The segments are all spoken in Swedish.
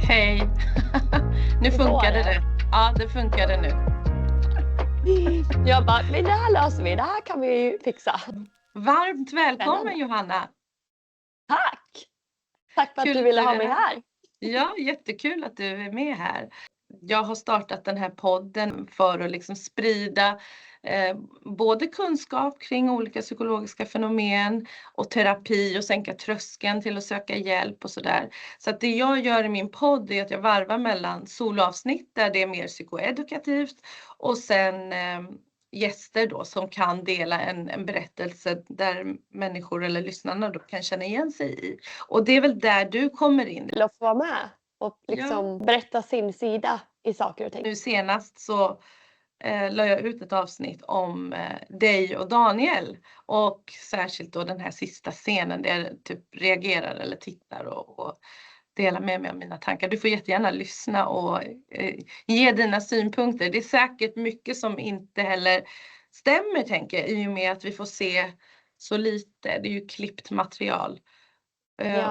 Hej! Nu funkade det. Ja, det funkade nu. Jag bara, men det här löser vi. Det här kan vi fixa. Varmt välkommen Spännande. Johanna! Tack! Tack för att Kul du ville att ha är mig här. Ja, jättekul att du är med här. Jag har startat den här podden för att liksom sprida både kunskap kring olika psykologiska fenomen och terapi och sänka tröskeln till att söka hjälp och sådär. Så att det jag gör i min podd är att jag varvar mellan soloavsnitt där det är mer psykoedukativt och sen gäster då som kan dela en berättelse där människor eller lyssnarna då kan känna igen sig i. Och det är väl där du kommer in. Till att få vara med och liksom berätta sin sida i saker och ting. Nu senast så la jag ut ett avsnitt om dig och Daniel och särskilt då den här sista scenen där jag typ reagerar eller tittar och delar med mig av mina tankar. Du får jättegärna lyssna och ge dina synpunkter. Det är säkert mycket som inte heller stämmer tänker jag, i och med att vi får se så lite. Det är ju klippt material.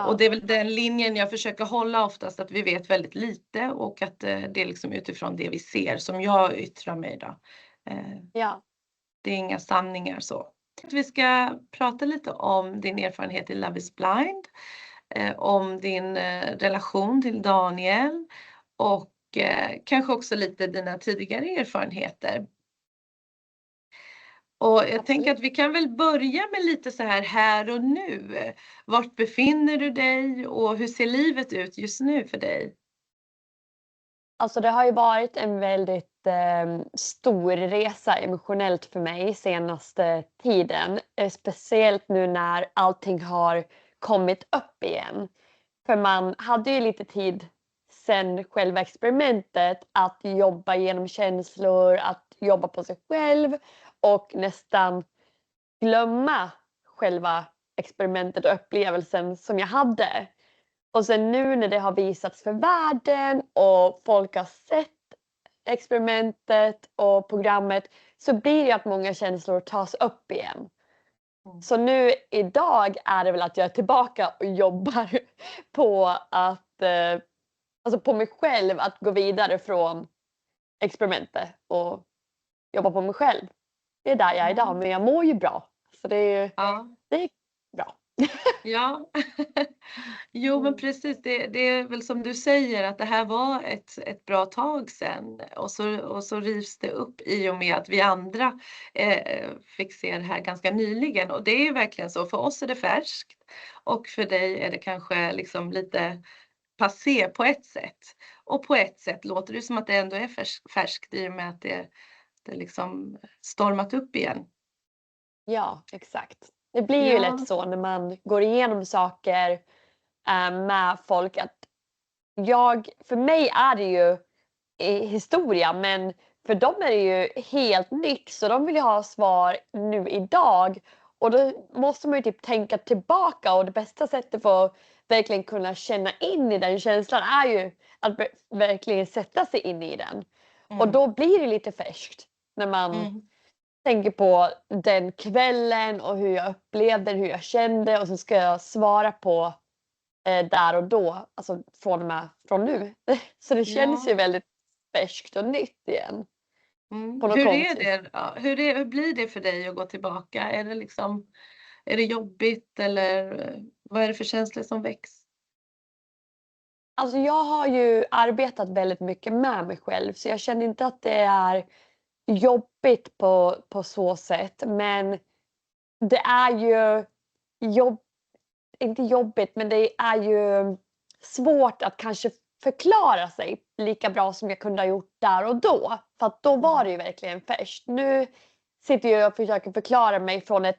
Och det är väl den linjen jag försöker hålla oftast, att vi vet väldigt lite och att det är liksom utifrån det vi ser som jag yttrar mig då. Det är inga sanningar så. Vi ska prata lite om din erfarenhet i Love is blind, om din relation till Daniel och kanske också lite dina tidigare erfarenheter. Och jag tänker att vi kan väl börja med lite så här och nu. Vart befinner du dig och hur ser livet ut just nu för dig? Alltså det har ju varit en väldigt stor resa emotionellt för mig senaste tiden. Speciellt nu när allting har kommit upp igen. För man hade ju lite tid sen själva experimentet att jobba genom känslor, att jobba på sig själv och nästan glömma själva experimentet och upplevelsen som jag hade. Och sen nu när det har visats för världen och folk har sett experimentet och programmet så blir det att många känslor tas upp igen. Så nu idag är det väl att jag är tillbaka och jobbar på att alltså på mig själv, att gå vidare från experimentet och jobba på mig själv. Det är där jag är idag, men jag mår ju bra. Så det är bra. Ja, jo men precis, det är väl som du säger att det här var ett bra tag sedan och så rivs det upp i och med att vi andra fick se det här ganska nyligen, och det är ju verkligen så, för oss är det färskt och för dig är det kanske liksom lite passé på ett sätt, och på ett sätt låter det som att det ändå är färskt i och med att det liksom stormat upp igen. Ja, exakt. Det blir ju lätt så när man går igenom saker med folk att för mig är det ju historia, men för dem är det ju helt nytt, så de vill ju ha svar nu idag, och då måste man ju typ tänka tillbaka, och det bästa sättet för att verkligen kunna känna in i den känslan är ju att verkligen sätta sig in i den. Och då blir det lite färskt när man tänker på den kvällen och hur jag upplevde det, hur jag kände, och så ska jag svara på där och då, alltså från nu. Så det känns ju väldigt färskt och nytt igen. Hur är det? Ja, hur blir det för dig att gå tillbaka? Är det jobbigt eller vad är det för känslor som väcks? Alltså jag har ju arbetat väldigt mycket med mig själv, så jag känner inte att det är jobbigt på så sätt, men det är ju inte jobbigt, men det är ju svårt att kanske förklara sig lika bra som jag kunde ha gjort där och då. För att då var det ju verkligen färskt. Nu sitter jag och försöker förklara mig från en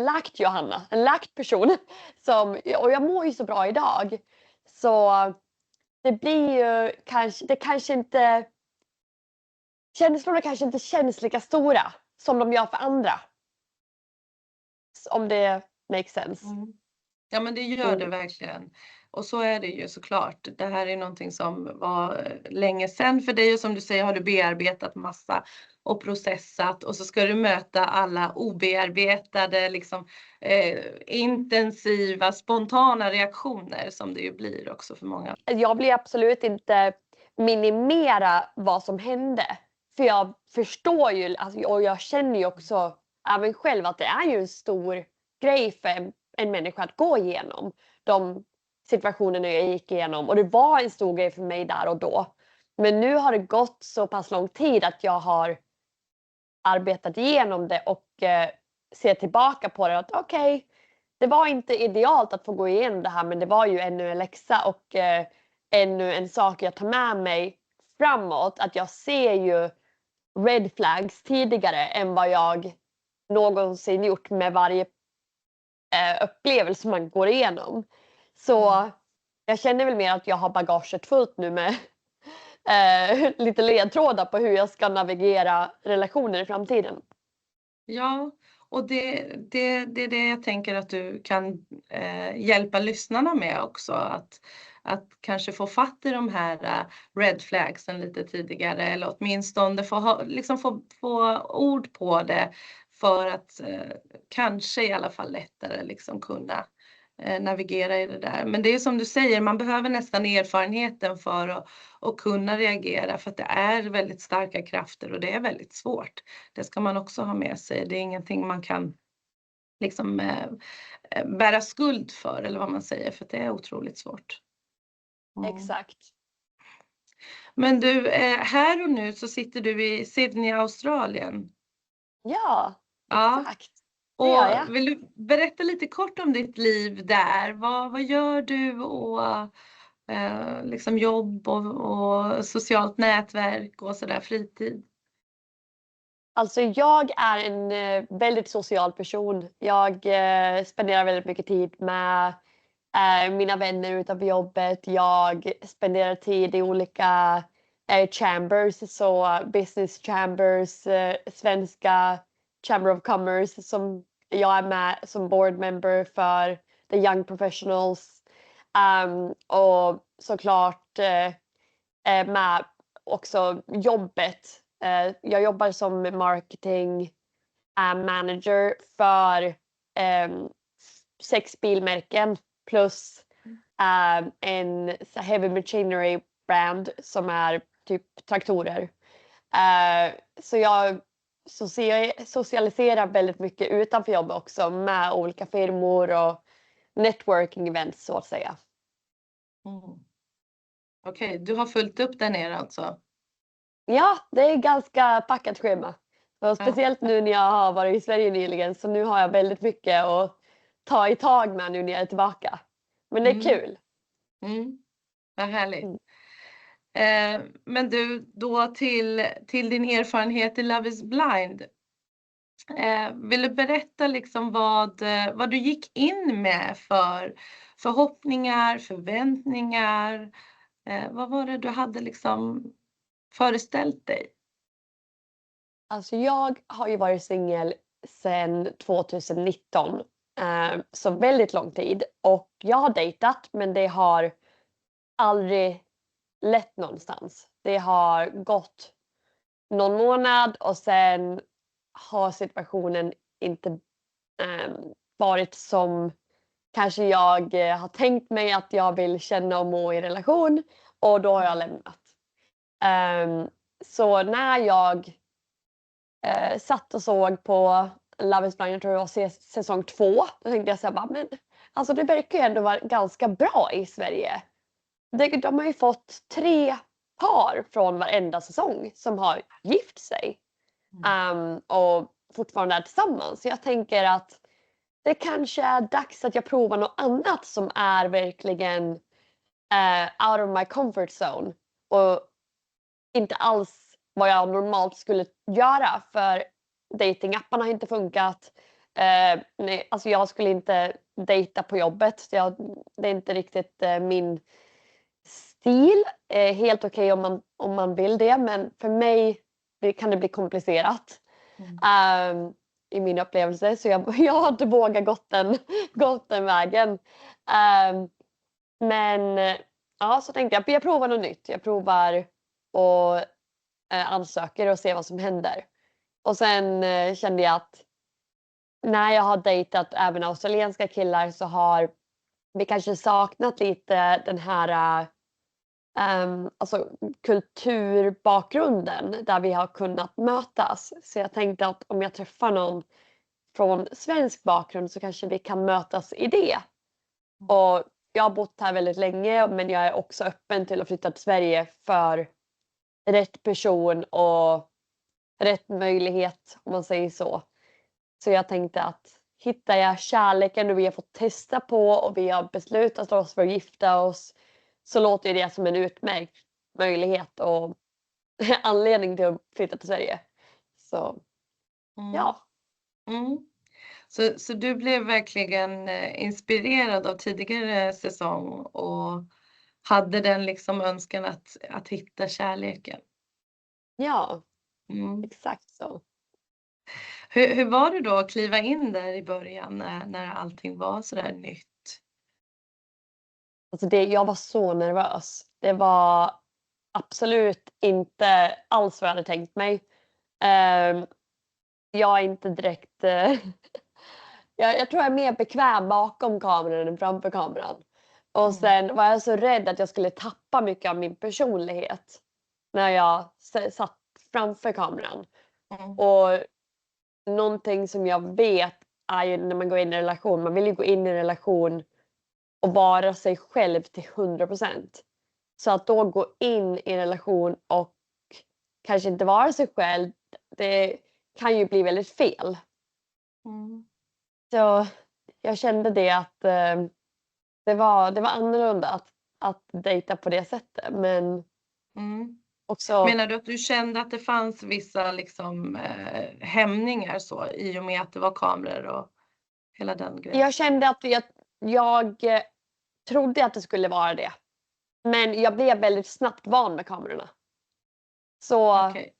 lagt Johanna, en lagt person. Och jag mår ju så bra idag. Så det blir ju kanske inte, känslorna kanske inte känns lika stora som de gör för andra. Om det makes sense. Ja men det gör det verkligen. Och så är det ju såklart. Det här är någonting som var länge sedan för dig och som du säger har du bearbetat massa och processat och så ska du möta alla obearbetade, liksom, intensiva, spontana reaktioner som det ju blir också för många. Jag blir absolut inte minimera vad som hände. För jag förstår ju, alltså, och jag känner ju också även själv att det är ju en stor grej för en människa att gå igenom de situationerna jag gick igenom. Och det var en stor grej för mig där och då. Men nu har det gått så pass lång tid att jag har arbetat igenom det och ser tillbaka på det att okej, det var inte idealt att få gå igenom det här men det var ju ännu en läxa och ännu en sak jag tar med mig framåt. Att jag ser ju red flags tidigare än vad jag någonsin gjort med varje upplevelse man går igenom. Så jag känner väl mer att jag har bagaget fullt nu med lite ledtrådar på hur jag ska navigera relationer i framtiden. Ja, och det är det jag tänker att du kan hjälpa lyssnarna med också. Att kanske få fatt i de här red flagsen lite tidigare eller åtminstone få ord på det för att kanske i alla fall lättare liksom kunna navigera i det där. Men det är som du säger, man behöver nästan erfarenheten för att kunna reagera för att det är väldigt starka krafter och det är väldigt svårt. Det ska man också ha med sig. Det är ingenting man kan liksom bära skuld för eller vad man säger för att det är otroligt svårt. Exakt. Men du, här och nu så sitter du i Sydney, Australien. Ja, Ja. exakt. Och Det gör jag. vill du berätta lite kort om ditt liv där? Vad gör du och liksom jobb och socialt nätverk och sådär fritid? Alltså jag är en väldigt social person. Jag spenderar väldigt mycket tid med mina vänner utanför jobbet. Jag spenderar tid i olika chambers, så business chambers, svenska Chamber of Commerce som jag är med som board member för the young professionals. Och såklart med också jobbet. Jag jobbar som marketing manager för 6 bilmärken plus en heavy machinery brand som är typ traktorer. Så jag socialiserar väldigt mycket utanför jobbet också med olika firmor och networking events så att säga. Okej, du har fullt upp där nere alltså? Ja, det är ganska packat schema. Och speciellt nu när jag har varit i Sverige nyligen så nu har jag väldigt mycket att ta i tag med nu när jag är tillbaka. Men det är kul. Vad härligt. Men du, då till din erfarenhet i Love is blind. Vill du berätta liksom vad du gick in med för förhoppningar, förväntningar? Vad var det du hade liksom föreställt dig? Alltså jag har ju varit singel sedan 2019. Så väldigt lång tid. Och jag har dejtat men det har aldrig lett någonstans. Det har gått någon månad och sen har situationen inte varit som kanske jag har tänkt mig att jag vill känna och må i relation och då har jag lämnat. Så när jag satt och såg på Love is blind, jag tror det var säsong 2, då tänkte jag så här, men alltså det verkar ju ändå vara ganska bra i Sverige. De har ju fått 3 par från varenda säsong som har gift sig och fortfarande är tillsammans. Så jag tänker att det kanske är dags att jag provar något annat som är verkligen out of my comfort zone och inte alls vad jag normalt skulle göra för datingapparna har inte funkat. Nej, alltså jag skulle inte dejta på jobbet. Det är inte riktigt min stil. Helt okej om man vill det men för mig kan det bli komplicerat. I min upplevelse så jag har inte vågat gått den vägen. Men ja, så tänkte jag provar något nytt. Jag provar och ansöker och ser vad som händer. Och sen kände jag att när jag har dejtat även australienska killar så har vi kanske saknat lite den här alltså kulturbakgrunden där vi har kunnat mötas. Så jag tänkte att om jag träffar någon från svensk bakgrund så kanske vi kan mötas i det. Och jag har bott här väldigt länge, men jag är också öppen till att flytta till Sverige för rätt person och rätt möjlighet, om man säger så. Så jag tänkte att hittar jag kärleken och vi har fått testa på och vi har beslutat oss för att gifta oss, så låter det som en utmärkt möjlighet och anledning till att flytta till Sverige. Så Mm. ja. Mm. Så du blev verkligen inspirerad av tidigare säsong och hade den liksom önskan att hitta kärleken? Ja, Mm. exakt så. Hur var det då att kliva in där i början när allting var så där nytt? Alltså jag var så nervös. Det var absolut inte alls vad jag hade tänkt mig. Ehm, jag är inte direkt... jag tror jag är mer bekväm bakom kameran än framför kameran. Och sen var jag så rädd att jag skulle tappa mycket av min personlighet när jag satt framför kameran. Mm. Och någonting som jag vet är ju när man går in i en relation, man vill ju gå in i en relation och vara sig själv till 100%. Så att då gå in i en relation och kanske inte vara sig själv, det kan ju bli väldigt fel. Mm. Så jag kände det att det var annorlunda att dejta på det sättet. Men Mm. också, Menar du att du kände att det fanns vissa liksom, hämningar så i och med att det var kameror och hela den grejen? jag kände att jag trodde att det skulle vara det. Men jag blev väldigt snabbt van med kamerorna. Så Okej.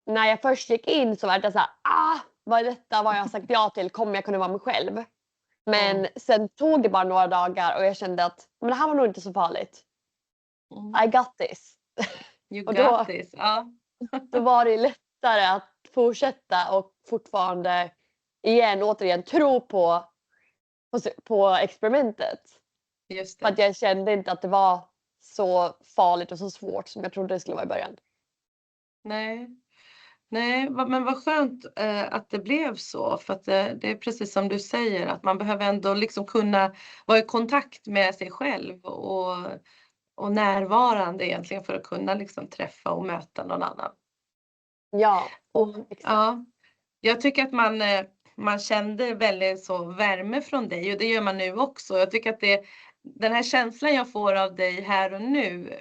när jag först gick in så var det så här, vad är detta? Vad har jag sagt ja till? Kommer jag kunna vara mig själv? Men sen tog det bara några dagar och jag kände att men det här var nog inte så farligt. Mm. I got this. You Och got this. Ja. då var det lättare att fortsätta och fortfarande återigen tro på experimentet. Just För att det. jag kände inte att det var så farligt och så svårt som jag trodde det skulle vara i början. Nej. Nej, men vad skönt att det blev så, för att det är precis som du säger att man behöver ändå liksom kunna vara i kontakt med sig själv och närvarande egentligen för att kunna liksom träffa och möta någon annan. Ja, Och, exakt. ja, jag tycker att man kände väldigt så värme från dig och det gör man nu också. Jag tycker att den här känslan jag får av dig här och nu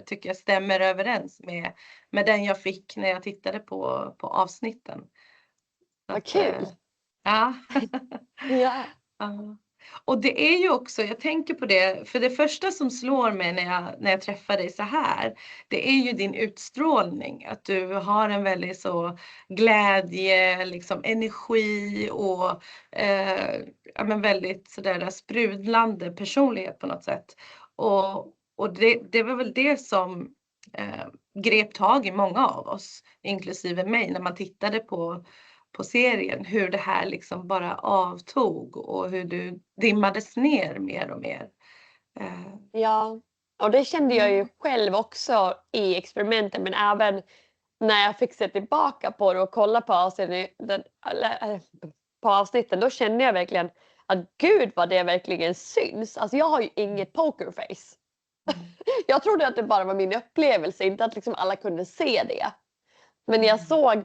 tycker jag stämmer överens med den jag fick när jag tittade på avsnitten. Så Vad att, kul! ja. Ja. Ja. Och det är ju också, jag tänker på det, för det första som slår mig när jag träffar dig så här, det är ju din utstrålning. Att du har en väldigt så glädje, liksom energi och ja, men väldigt sådär sprudlande personlighet på något sätt. Och det var väl det som grep tag i många av oss, inklusive mig, när man tittade på serien, hur det här liksom bara avtog och hur du dimmades ner mer och mer. Ja, och det kände jag ju själv också i experimentet, men även när jag fick se tillbaka på det och kolla på avsnitten, då kände jag verkligen att gud vad det verkligen syns. Alltså jag har ju inget pokerface. Jag trodde att det bara var min upplevelse, inte att liksom alla kunde se det. Men när jag såg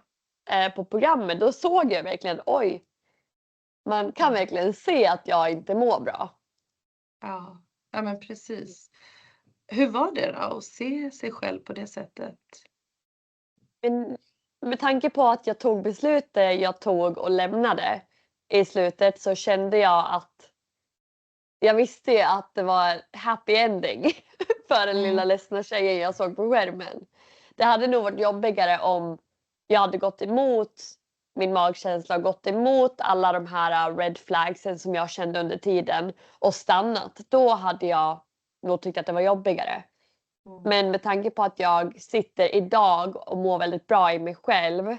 på programmet, då såg jag verkligen, oj, man kan verkligen se att jag inte mår bra. Ja, ja men precis. Hur var det då att se sig själv på det sättet? Men med tanke på att jag tog beslutet jag tog och lämnade i slutet, så kände jag att jag visste ju att det var happy ending för den lilla ledsna tjejen jag såg på skärmen. Det hade nog varit jobbigare om jag hade gått emot min magkänsla och gått emot alla de här red flagsen som jag kände under tiden och stannat. Då hade jag nog tyckt att det var jobbigare. Mm. Men med tanke på att jag sitter idag och mår väldigt bra i mig själv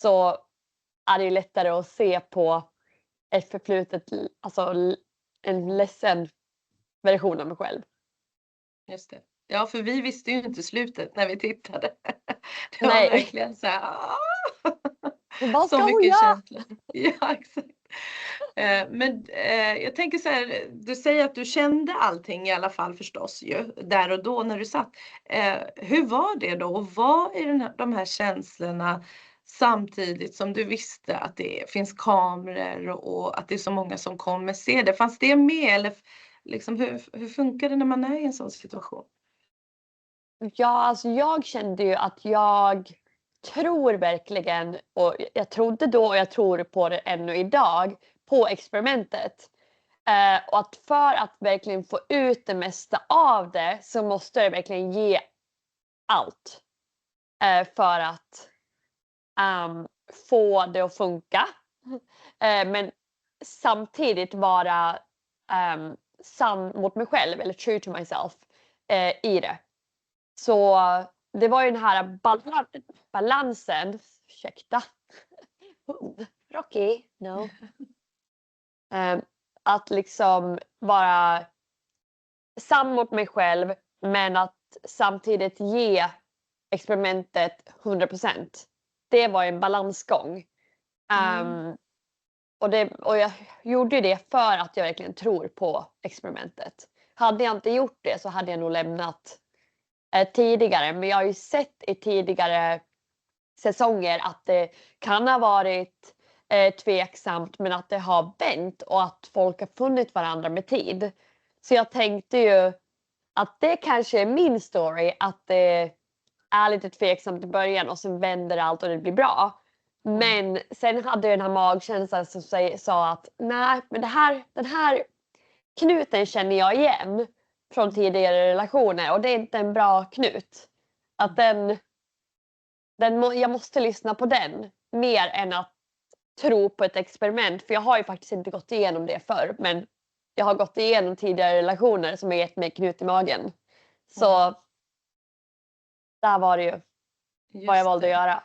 så är det ju lättare att se på ett förflutet, alltså en ledsen version av mig själv. Just det. Ja, för vi visste ju inte slutet när vi tittade. Det var Nej. verkligen så här, Vad ska så hon mycket göra? känslor. Ja, exakt. Men jag tänker så här, du säger att du kände allting i alla fall förstås ju, där och då när du satt. Hur var det då att vara i de här känslorna samtidigt som du visste att det finns kameror och att det är så många som kommer se det? Fanns det med eller liksom, hur funkar det när man är i en sån situation? Ja, alltså jag kände ju att jag tror verkligen, och jag trodde då och jag tror på det ännu idag, på experimentet. Och att för att verkligen få ut det mesta av det så måste jag verkligen ge allt. För att få det att funka. Men samtidigt vara sann mot mig själv, eller true to myself, i det. Så det var ju den här balansen. Ursäkta. Rocky, no. Att liksom vara sann mot mig själv men att samtidigt ge experimentet 100%. Det var en balansgång. Och jag gjorde ju det för att jag verkligen tror på experimentet. Hade jag inte gjort det så hade jag nog lämnat tidigare. Men jag har ju sett i tidigare säsonger att det kan ha varit tveksamt men att det har vänt och att folk har funnit varandra med tid. Så jag tänkte ju att det kanske är min story, att det är lite tveksamt i början och sen vänder allt och det blir bra. Men sen hade jag den här magkänslan som sa att nej, men den här knuten känner jag igen från tidigare relationer och det är inte en bra knut. Att jag måste lyssna på den mer än att tro på ett experiment. För jag har ju faktiskt inte gått igenom det förr, men jag har gått igenom tidigare relationer som har gett mig knut i magen. Så där var det ju vad jag valde att göra.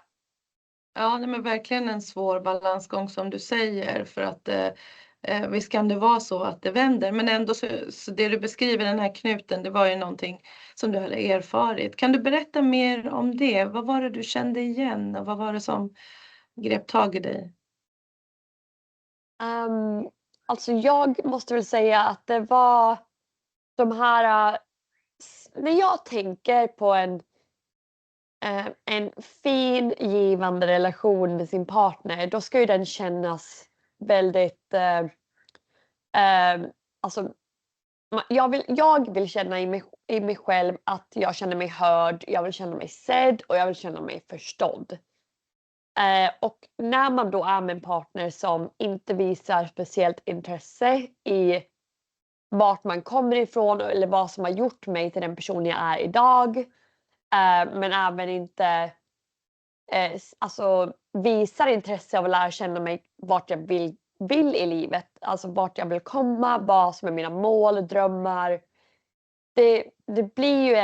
Ja, nej, men verkligen en svår balansgång som du säger, för att visst kan det vara så att det vänder, men ändå så det du beskriver, den här knuten, det var ju någonting som du hade erfarit. Kan du berätta mer om det? Vad var det du kände igen och vad var det som grep tag i dig? Alltså jag måste väl säga att det var de här, när jag tänker på en fin, givande relation med sin partner, då ska ju den kännas väldigt, alltså jag vill känna i mig själv att jag känner mig hörd, jag vill känna mig sedd och jag vill känna mig förstådd. Och när man då är med en partner som inte visar speciellt intresse i vart man kommer ifrån eller vad som har gjort mig till den person jag är idag, men även inte alltså visar intresse av att lära känna mig vart jag vill i livet, alltså vart jag vill komma, vad som är mina mål, drömmar. Det blir ju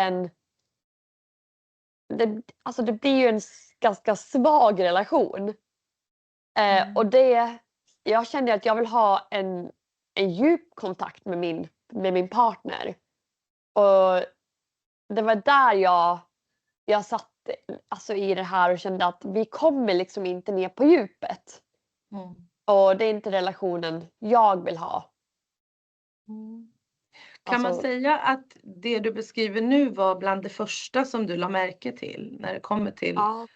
det blir ju en ganska svag relation. Och jag kände att jag vill ha en djup kontakt med min partner. Och det var där jag satt alltså i det här och kände att vi kommer liksom inte ner på djupet. Och det är inte relationen jag vill ha. Kan man Alltså, säga att det du beskriver nu var bland det första som du la märke till när det kommer till ja,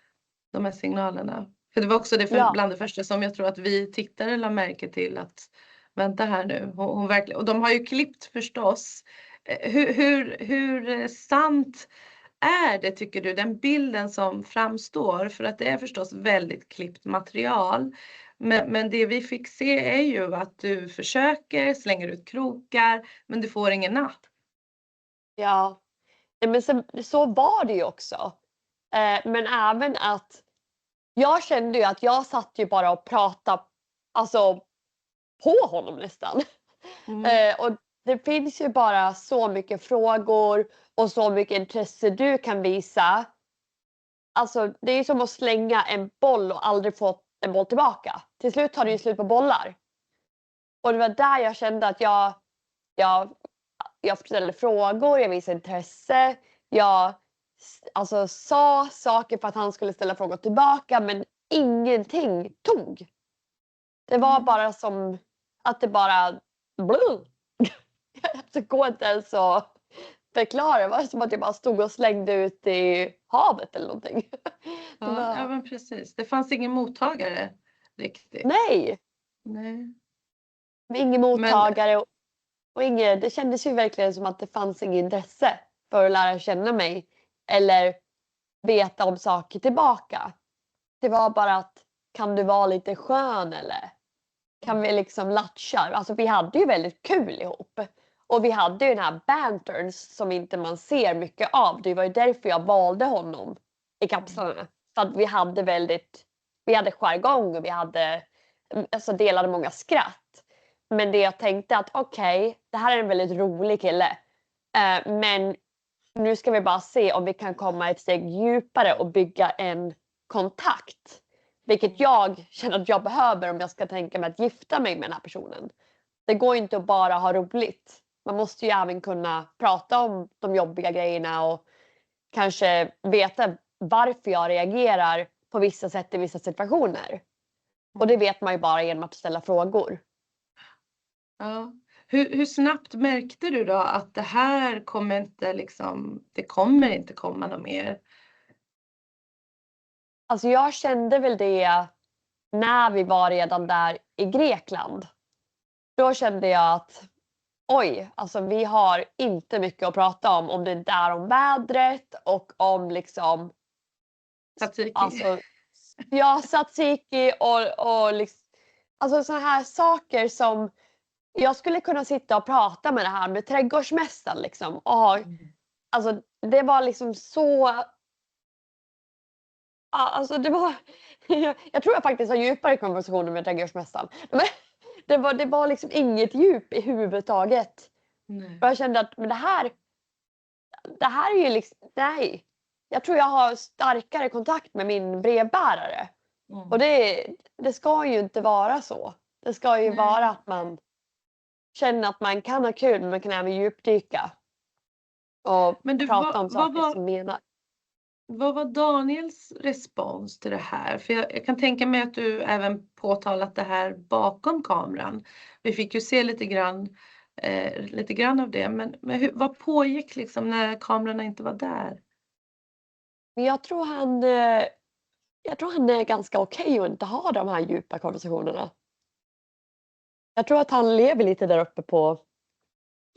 de här signalerna? För det var också bland det första som jag tror att vi tittare la märke till, att vänta här nu, hon verkligen, och de har ju klippt förstås. Hur sant är det, tycker du, den bilden som framstår? För att det är förstås väldigt klippt material. Men det vi fick se är ju att du försöker, slänger ut krokar, men du får ingen napp. ja. Men så var det ju också. Men även att jag kände ju att jag satt ju bara och pratade alltså på honom nästan. Och det finns ju bara så mycket frågor och så mycket intresse du kan visa. Alltså det är som att slänga en boll och aldrig få en boll tillbaka. Till slut tar det ju slut på bollar. Och det var där jag kände att jag ställde frågor, jag visade intresse. Jag alltså, sa saker för att han skulle ställa frågor tillbaka, men ingenting tog. Det var bara som att det bara... Det går inte ens att förklara. Det var som att jag bara stod och slängde ut i havet eller någonting. Ja, men precis. Det fanns ingen mottagare riktigt. Nej, Nej. ingen mottagare. Och inget, det kändes ju verkligen som att det fanns inget intresse för att lära känna mig. Eller veta om saker tillbaka. Det var bara att, kan du vara lite skön eller? Kan vi liksom latcha? Alltså vi hade ju väldigt kul ihop. Och vi hade ju den här bantern som inte man ser mycket av. Det var ju därför jag valde honom i kapslarna. För att vi hade jargong och vi hade, alltså delade många skratt. Men det jag tänkte att okej, det här är en väldigt rolig kille. Men nu ska vi bara se om vi kan komma ett steg djupare och bygga en kontakt. Vilket jag känner att jag behöver om jag ska tänka mig att gifta mig med den här personen. Det går inte att bara ha roligt. Man måste ju även kunna prata om de jobbiga grejerna och kanske veta varför jag reagerar på vissa sätt i vissa situationer. Och det vet man ju bara genom att ställa frågor. Ja. Hur snabbt märkte du då att det här kommer inte liksom, det kommer inte komma något mer? Alltså jag kände väl det när vi var redan där i Grekland. Då kände jag att oj, alltså vi har inte mycket att prata om det inte är om vädret och om liksom Tzatziki. alltså ja, tzatziki och liksom, alltså såna här saker som jag skulle kunna sitta och prata med det här med trädgårdsmästaren liksom och alltså det var liksom så alltså det var jag tror jag faktiskt har djupare konversationer med trädgårdsmästaren. Men det var liksom inget djup i huvudtaget. Nej. Och jag kände att men det här är ju liksom, nej. Jag tror jag har starkare kontakt med min brevbärare. Och det ska ju inte vara så. Det ska ju vara att man känner att man kan ha kul men man kan även djupdyka. Och prata om saker som menar. Vad var Daniels respons till det här? För jag kan tänka mig att du även påtalat det här bakom kameran. Vi fick ju se lite grann av det. Men vad pågick liksom när kamerorna inte var där? Men jag tror han är ganska okej att inte ha de här djupa konversationerna. Jag tror att han lever lite där uppe på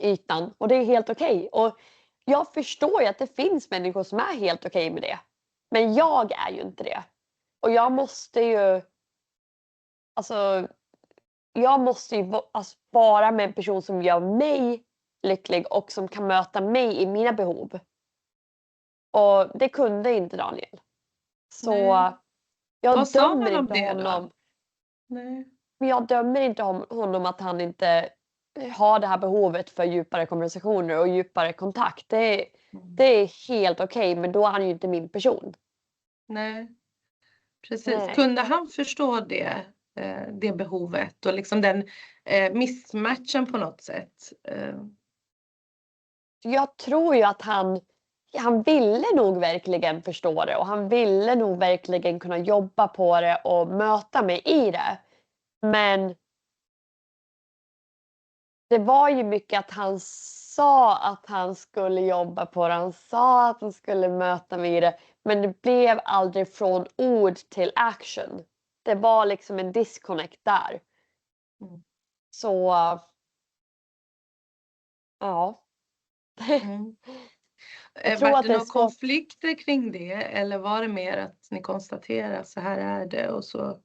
ytan och det är helt okej. Och jag förstår ju att det finns människor som är helt okej med det. Men jag är ju inte det. Och jag måste ju vara med en person som gör mig lycklig och som kan möta mig i mina behov. Och det kunde inte Daniel. Så jag dömer inte honom. Nej. Men jag dömer inte honom att han inte har det här behovet för djupare konversationer och djupare kontakt. Det är helt okej, men då är han ju inte min person. Nej, precis. Nej. Kunde han förstå det behovet och liksom den missmatchen på något sätt? Jag tror ju att han ville nog verkligen förstå det och han ville nog verkligen kunna jobba på det och möta mig i det. Men det var ju mycket att han sa att han skulle jobba på det. Han sa att han skulle möta mig i det. Men det blev aldrig från ord till action. Det var liksom en disconnect där. Så ja. Var det några konflikter kring det? Eller var det mer att ni konstaterar så här är det och så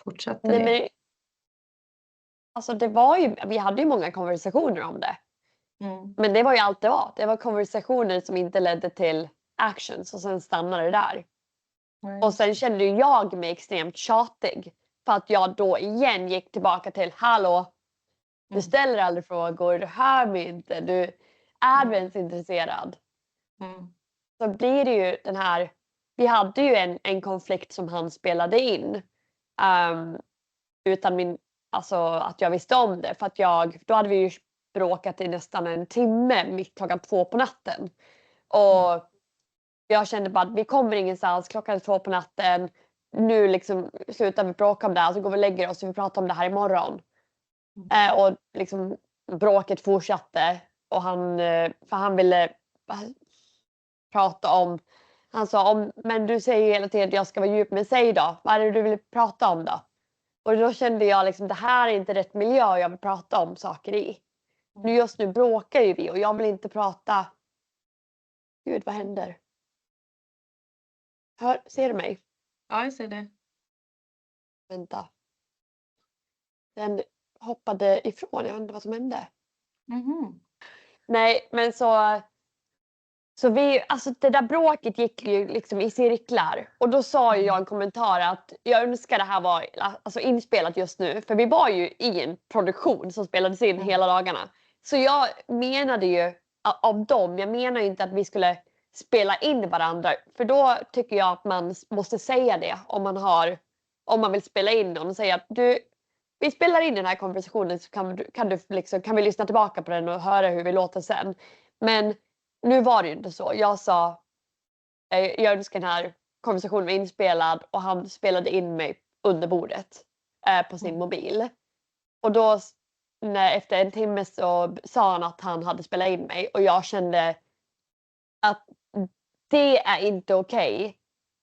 fortsatte ni? Men, alltså det var ju, vi hade ju många konversationer om det. Men det var ju allt det var. Det var konversationer som inte ledde till actions och sen stannade det där. Och sen kände jag mig extremt tjatig. För att jag då igen gick tillbaka till hallå. Du ställer aldrig frågor, du hör mig inte, du är ens intresserad. Så blir det ju den här, vi hade ju en konflikt som han spelade in. Utan alltså att jag visste om det. För att då hade vi ju bråkat i nästan en timme mitt klockan 2 på natten. Och jag kände bara att vi kommer ingenstans, klockan är 2 på natten. Nu liksom slutar vi bråka om det här, så går vi och lägger oss och vi pratar om det här imorgon. Och liksom bråket fortsatte. Och för han ville prata om, han sa men du säger ju hela tiden att jag ska vara djup, men säg då, vad är det du vill prata om då? Och då kände jag liksom, det här är inte rätt miljö jag vill prata om saker i. Just nu bråkar ju vi och jag vill inte prata. Gud, vad händer? Ser du mig? Ja, jag ser det. Vänta. Den hoppade ifrån, jag vet inte vad som hände. Nej, men så vi, alltså det där bråket gick ju liksom i cirklar. Och då sa jag en kommentar att jag önskar det här var alltså inspelat just nu. För vi var ju i en produktion som spelades in hela dagarna. Så jag menade ju av dem, jag menar ju inte att vi skulle spela in varandra. För då tycker jag att man måste säga det om man vill spela in någon och säga att vi spelar in den här konversationen, så kan vi lyssna tillbaka på den och höra hur vi låter sen. Men nu var det ju inte så. Jag sa, jag önskar den här konversationen var inspelad, och han spelade in mig under bordet på sin mobil. Och då efter en timme så sa han att han hade spelat in mig, och jag kände att det är inte okej.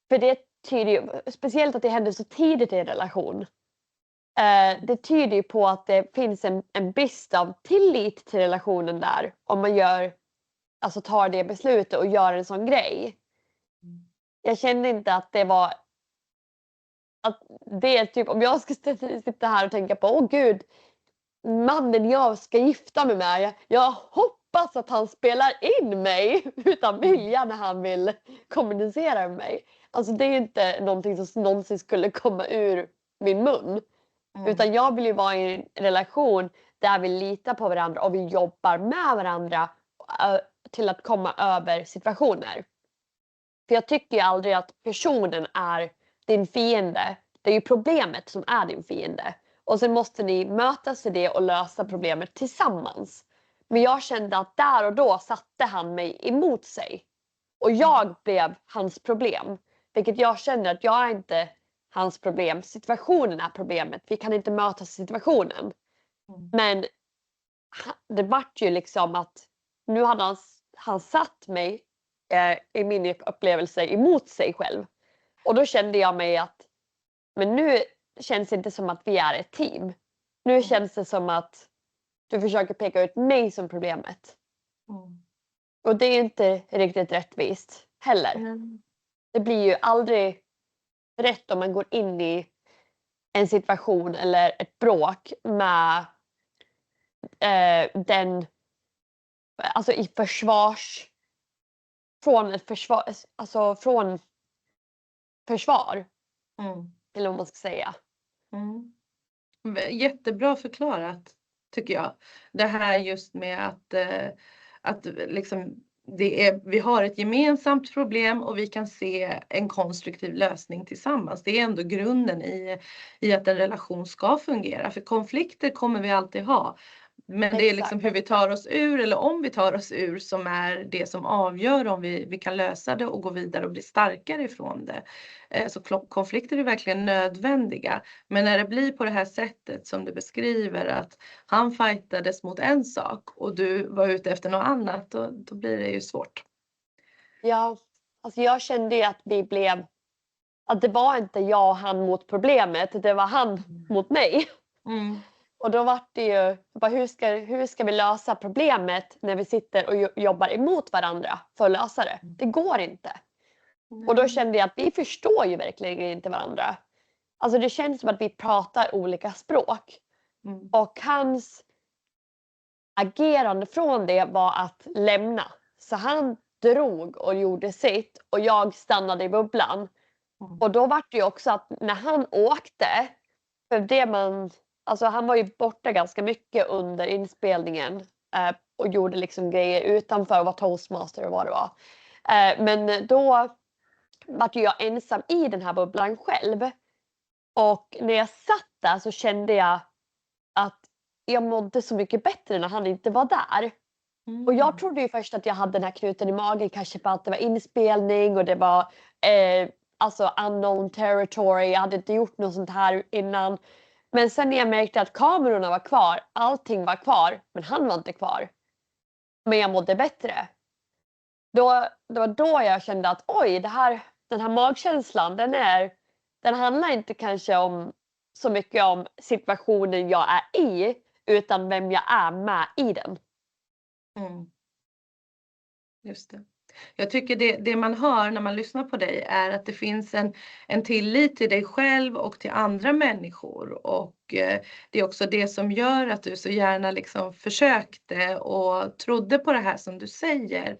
För det tyder ju, speciellt att det hände så tidigt i en relation. Det tyder ju på att det finns en brist av tillit till relationen där. Om man tar det beslutet och gör en sån grej. Jag kände inte att det var, att det är typ, om jag ska sitta här och tänka på, åh gud, mannen jag ska gifta mig med, jag hoppas att han spelar in mig utan vilja när han vill kommunicera med mig. Alltså det är ju inte någonting som någonsin skulle komma ur min mun. Utan jag vill ju vara i en relation där vi litar på varandra och vi jobbar med varandra till att komma över situationer. För jag tycker ju aldrig att personen är din fiende. Det är ju problemet som är din fiende. Och sen måste ni mötas i det och lösa problemet tillsammans. Men jag kände att där och då satte han mig emot sig. Och jag blev hans problem. Vilket jag känner att jag är inte hans problem. Situationen är problemet. Vi kan inte mötas i situationen. Men det vart ju liksom att nu hade han satt mig i min upplevelse emot sig själv. Och då kände jag mig att men nu känns det inte som att vi är ett team. Nu känns det som att du försöker peka ut mig som problemet. Och det är inte riktigt rättvist heller. Det blir ju aldrig rätt om man går in i en situation eller ett bråk med alltså i från försvar. Eller vad man ska säga. Jättebra förklarat, tycker jag. Det här just med att liksom vi har ett gemensamt problem och vi kan se en konstruktiv lösning tillsammans. Det är ändå grunden i att en relation ska fungera. För konflikter kommer vi alltid ha. Men det är liksom hur vi tar oss ur, eller om vi tar oss ur, som är det som avgör om vi kan lösa det och gå vidare och bli starkare ifrån det. Så konflikter är verkligen nödvändiga. Men när det blir på det här sättet som du beskriver, att han fightades mot en sak och du var ute efter något annat, då blir det ju svårt. Ja, alltså jag kände ju att det var inte jag och han mot problemet, det var han mot mig. Och då var det ju, hur ska vi lösa problemet när vi sitter och jobbar emot varandra för att lösa det? Det går inte. Och då kände jag att vi förstår ju verkligen inte varandra. Alltså det känns som att vi pratar olika språk. Och hans agerande från det var att lämna. Så han drog och gjorde sitt och jag stannade i bubblan. Och då var det ju också att när han åkte, för det man alltså han var ju borta ganska mycket under inspelningen och gjorde liksom grejer utanför och var toastmaster och vad det var. Men då var jag ensam i den här bubblan själv. Och när jag satt där så kände jag att jag mådde så mycket bättre när han inte var där. Och jag trodde ju först att jag hade den här knuten i magen, kanske för att det var inspelning och det var alltså unknown territory. Jag hade inte gjort något sånt här innan. Men sen när jag märkte att kamerorna var kvar, allting var kvar, men han var inte kvar. Men jag mådde bättre. Det var då jag kände att oj, den här magkänslan, den handlar inte kanske om så mycket om situationen jag är i, utan vem jag är med i den. Just det. Jag tycker det man hör när man lyssnar på dig är att det finns en tillit till dig själv och till andra människor. Och det är också det som gör att du så gärna liksom försökte och trodde på det här som du säger.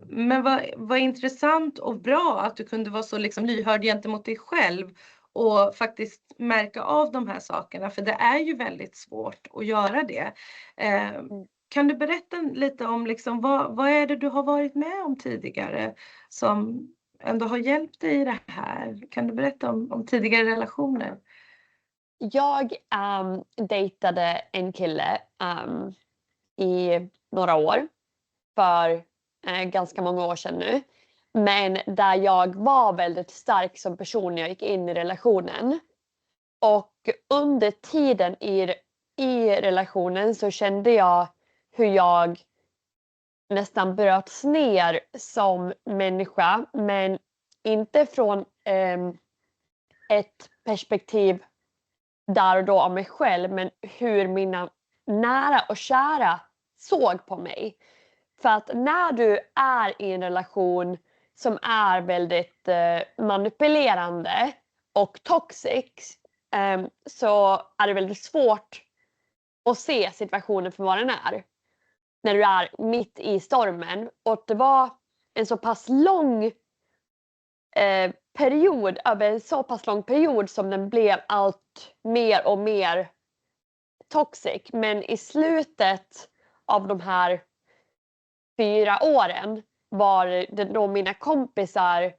Men vad intressant och bra att du kunde vara så liksom lyhörd gentemot dig själv och faktiskt märka av de här sakerna. För det är ju väldigt svårt att göra det. Kan du berätta lite om liksom, vad är det du har varit med om tidigare som ändå har hjälpt dig i det här? Kan du berätta om tidigare relationer? Jag dejtade en kille i några år för ganska många år sedan nu. Men där jag var väldigt stark som person när jag gick in i relationen. Och under tiden i relationen så kände jag hur jag nästan bröts ner som människa, men inte från ett perspektiv där och då av mig själv, men hur mina nära och kära såg på mig. För att när du är i en relation som är väldigt manipulerande och toxic, så är det väldigt svårt att se situationen för vad den är. När du är mitt i stormen. Och det var en så pass lång period, över en så pass lång period som den blev allt mer och mer toxic. Men i slutet av de här 4 åren var det då mina kompisar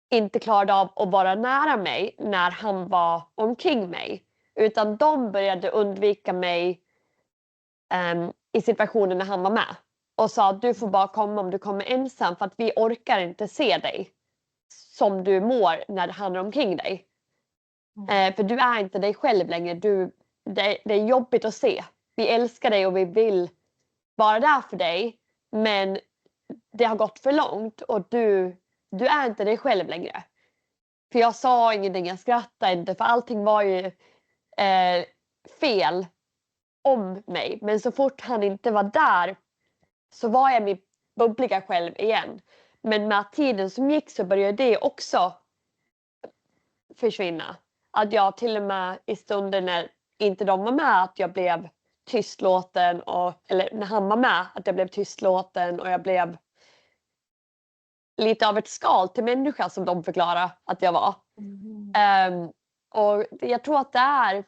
inte klarade av att vara nära mig när han var omkring mig. Utan de började undvika mig i situationen när han var med. Och sa att du får bara komma om du kommer ensam, för att vi orkar inte se dig som du mår när han är omkring dig. För du är inte dig själv längre. Det är jobbigt att se. Vi älskar dig och vi vill vara där för dig. Men det har gått för långt och du är inte dig själv längre. För jag sa ingenting, jag skrattade inte, för allting var ju fel om mig. Men så fort han inte var där så var jag min bubbliga själv igen. Men med tiden som gick så började det också försvinna. Att jag till och med i stunder när inte de var med, att jag blev tystlåten, eller när han var med, att jag blev tystlåten och jag blev lite av ett skal till människa som de förklarar att jag var. Och jag tror att det är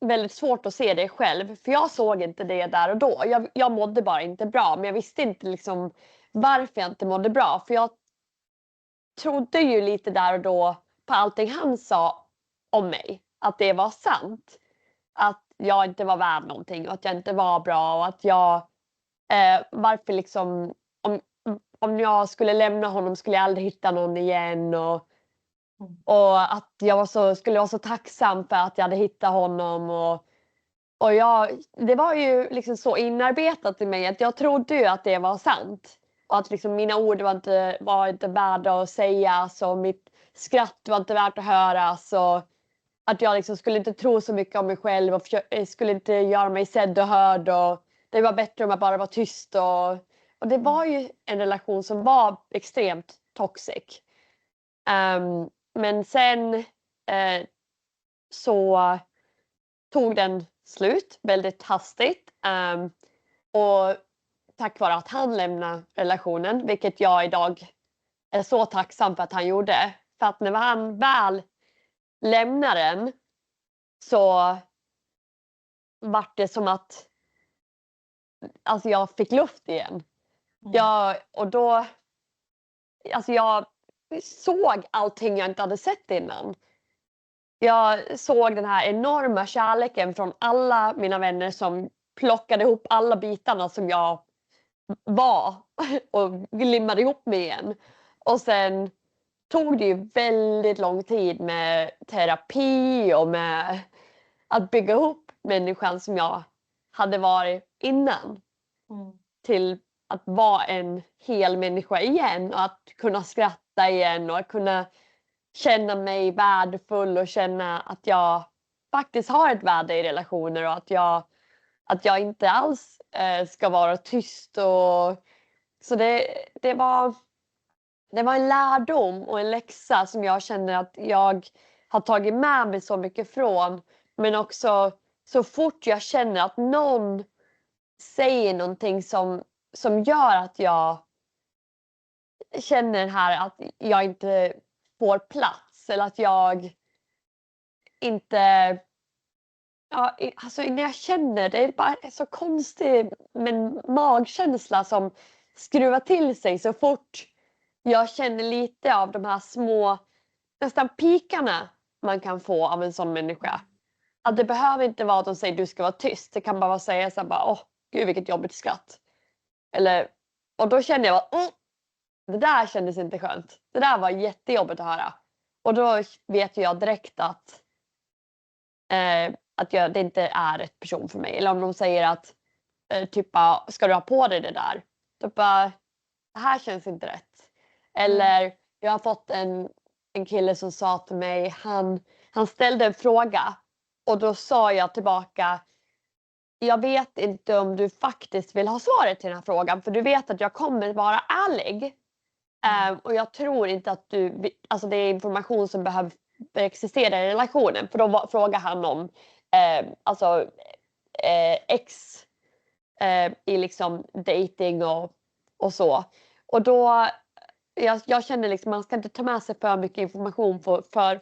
väldigt svårt att se det själv, för jag såg inte det där och då. Jag mådde bara inte bra, men jag visste inte liksom varför jag inte mådde bra. För jag trodde ju lite där och då på allting han sa om mig, att det var sant. Att jag inte var värd någonting och att jag inte var bra och att jag varför liksom om jag skulle lämna honom skulle jag aldrig hitta någon igen och att jag skulle vara så tacksam för att jag hade hittat honom och det var ju liksom så inarbetat i mig att jag trodde ju att det var sant och att liksom mina ord var inte värda att säga, så mitt skratt var inte värt att höra, så att jag liksom skulle inte tro så mycket om mig själv och skulle inte göra mig sedd och hörd, och det var bättre om jag bara var tyst och det var ju en relation som var extremt toxic. Men sen så tog den slut väldigt hastigt. Och tack vare att han lämnade relationen, vilket jag idag är så tacksam för att han gjorde. För att när han väl lämnade den så vart det som att alltså jag fick luft igen. Och då, alltså jag såg allting jag inte hade sett innan. Jag såg den här enorma kärleken från alla mina vänner som plockade ihop alla bitarna som jag var och glimmade ihop mig igen. Och sen tog det ju väldigt lång tid med terapi och med att bygga upp människan som jag hade varit innan. Till att vara en hel människa igen och att kunna skratta igen och att kunna känna mig värdefull och känna att jag faktiskt har ett värde i relationer och att jag inte alls ska vara tyst. Så det var en lärdom och en läxa som jag känner att jag har tagit med mig så mycket från. Men också så fort jag känner att någon säger någonting som gör att jag känner här att jag inte får plats eller att jag inte... Ja, alltså när jag känner det är bara så konstig men magkänsla som skruvar till sig så fort jag känner lite av de här små nästan pikarna man kan få av en sån människa. Att det behöver inte vara att de säger du ska vara tyst. Det kan bara säga så här bara gud vilket jobbigt skratt. Och då känner jag att det där kändes inte skönt. Det där var jättejobbigt att höra. Och då vet jag direkt att det inte är rätt person för mig. Eller om de säger att typ ska du ha på dig det där? Typ det här känns inte rätt. Eller jag har fått en kille som sa till mig, han ställde en fråga och då sa jag tillbaka, jag vet inte om du faktiskt vill ha svaret till den här frågan för du vet att jag kommer vara ärlig. Och jag tror inte att alltså det är information som behöver existera i relationen. För då frågar han om ex i liksom dating och så. Och då jag känner liksom man ska inte ta med sig för mycket information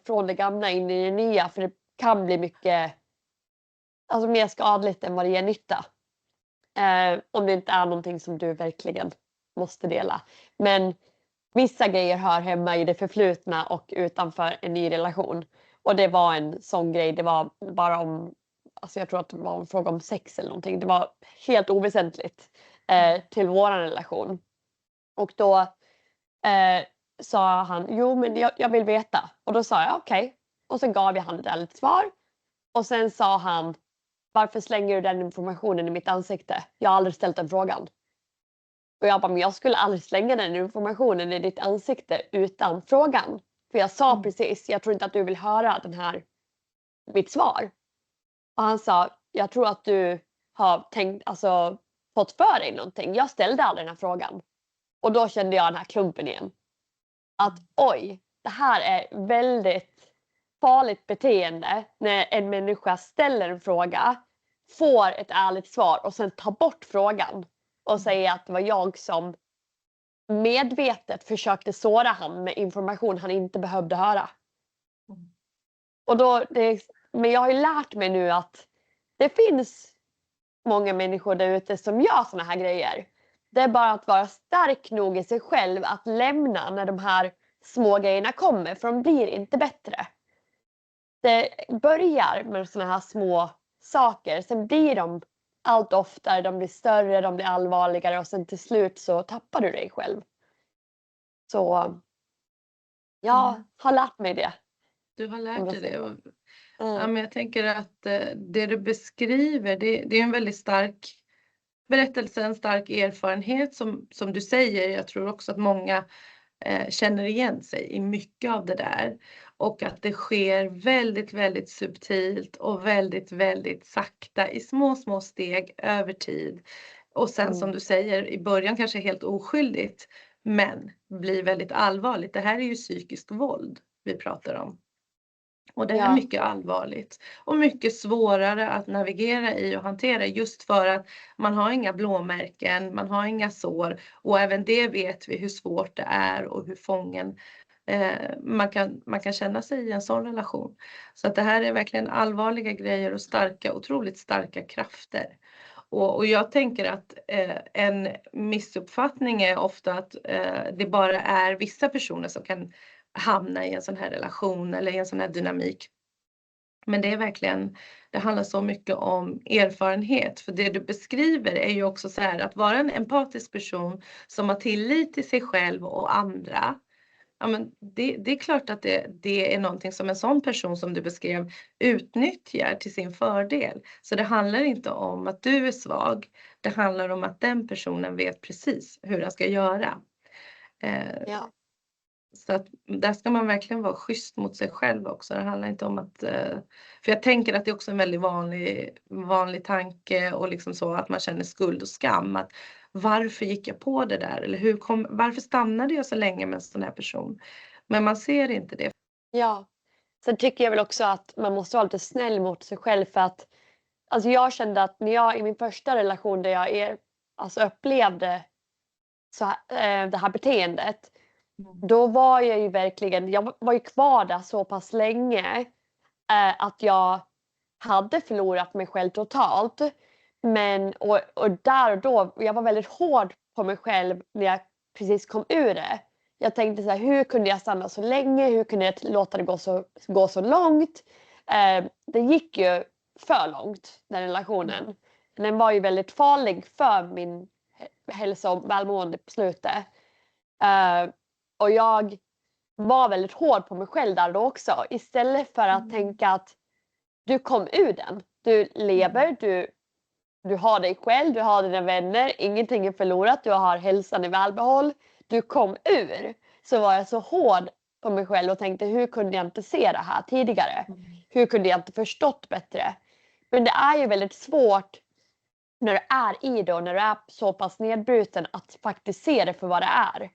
från det gamla in i det nya för det kan bli mycket alltså mer skadligt än vad det ger nytta. Om det inte är någonting som du verkligen måste dela. Men vissa grejer hör hemma i det förflutna och utanför en ny relation. Och det var en sån grej. Det var bara om, alltså jag tror att det var en fråga om sex eller någonting. Det var helt oväsentligt till vår relation. Och då sa han, jo men jag vill veta. Och då sa jag okej. Och sen gav jag han ett ärligt svar. Och sen sa han, varför slänger du den informationen i mitt ansikte? Jag har aldrig ställt den frågan. Och jag bara, men jag skulle aldrig slänga den informationen i ditt ansikte utan frågan. För jag sa precis, jag tror inte att du vill höra mitt svar. Och han sa, jag tror att du har fått för dig någonting. Jag ställde aldrig den här frågan. Och då kände jag den här klumpen igen. Att oj, det här är väldigt farligt beteende när en människa ställer en fråga, får ett ärligt svar och sen tar bort frågan och säger att det var jag som medvetet försökte såra han med information han inte behövde höra. Och men jag har ju lärt mig nu att det finns många människor där ute som gör såna här grejer. Det är bara att vara stark nog i sig själv att lämna när de här små grejerna kommer, för de blir inte bättre. Det börjar med såna här små saker, sen blir de allt oftare, de blir större, de blir allvarligare och sen till slut så tappar du dig själv. Så jag har lärt mig det. Du har lärt dig det. Ja, men jag tänker att det du beskriver, det är en väldigt stark berättelse, en stark erfarenhet som du säger. Jag tror också att många känner igen sig i mycket av det där. Och att det sker väldigt, väldigt subtilt och väldigt, väldigt sakta i små steg över tid. Och sen som du säger, i början kanske helt oskyldigt, men blir väldigt allvarligt. Det här är ju psykiskt våld vi pratar om. Och det är mycket allvarligt och mycket svårare att navigera i och hantera just för att man har inga blåmärken, man har inga sår och även det vet vi hur svårt det är och hur fången man kan känna sig i en sån relation. Så att det här är verkligen allvarliga grejer och otroligt starka krafter. Och jag tänker att en missuppfattning är ofta att det bara är vissa personer som kan hamna i en sån här relation eller i en sån här dynamik. Men det är verkligen, det handlar så mycket om erfarenhet. För det du beskriver är ju också så här att vara en empatisk person som har tillit till sig själv och andra. Ja, men det är klart att det är någonting som en sån person som du beskrev utnyttjar till sin fördel. Så det handlar inte om att du är svag. Det handlar om att den personen vet precis hur den ska göra. Ja. Så att där ska man verkligen vara schysst mot sig själv också. Det handlar inte om att, för jag tänker att det är också en väldigt vanlig tanke och liksom så att man känner skuld och skam. Att varför gick jag på det där? Eller varför stannade jag så länge med en sån här person? Men man ser inte det. Ja. Sen tycker jag väl också att man måste vara lite snäll mot sig själv för att alltså jag kände att när jag i min första relation där jag upplevde det här beteendet. Då var jag ju verkligen, jag var ju kvar där så pass länge att jag hade förlorat mig själv totalt. Men och där och då, jag var väldigt hård på mig själv när jag precis kom ur det. Jag tänkte så här, hur kunde jag stanna så länge? Hur kunde jag låta det gå så långt? Det gick ju för långt, den relationen. Den var ju väldigt farlig för min hälsa och välmående på slutet. Och jag var väldigt hård på mig själv där då också. Istället för att tänka att du kom ur den. Du lever, du har dig själv, du har dina vänner. Ingenting är förlorat, du har hälsan i välbehåll. Du kom ur. Så var jag så hård på mig själv och tänkte hur kunde jag inte se det här tidigare? Hur kunde jag inte förstått bättre? Men det är ju väldigt svårt när du är i det och när du är så pass nedbruten att faktiskt se det för vad det är.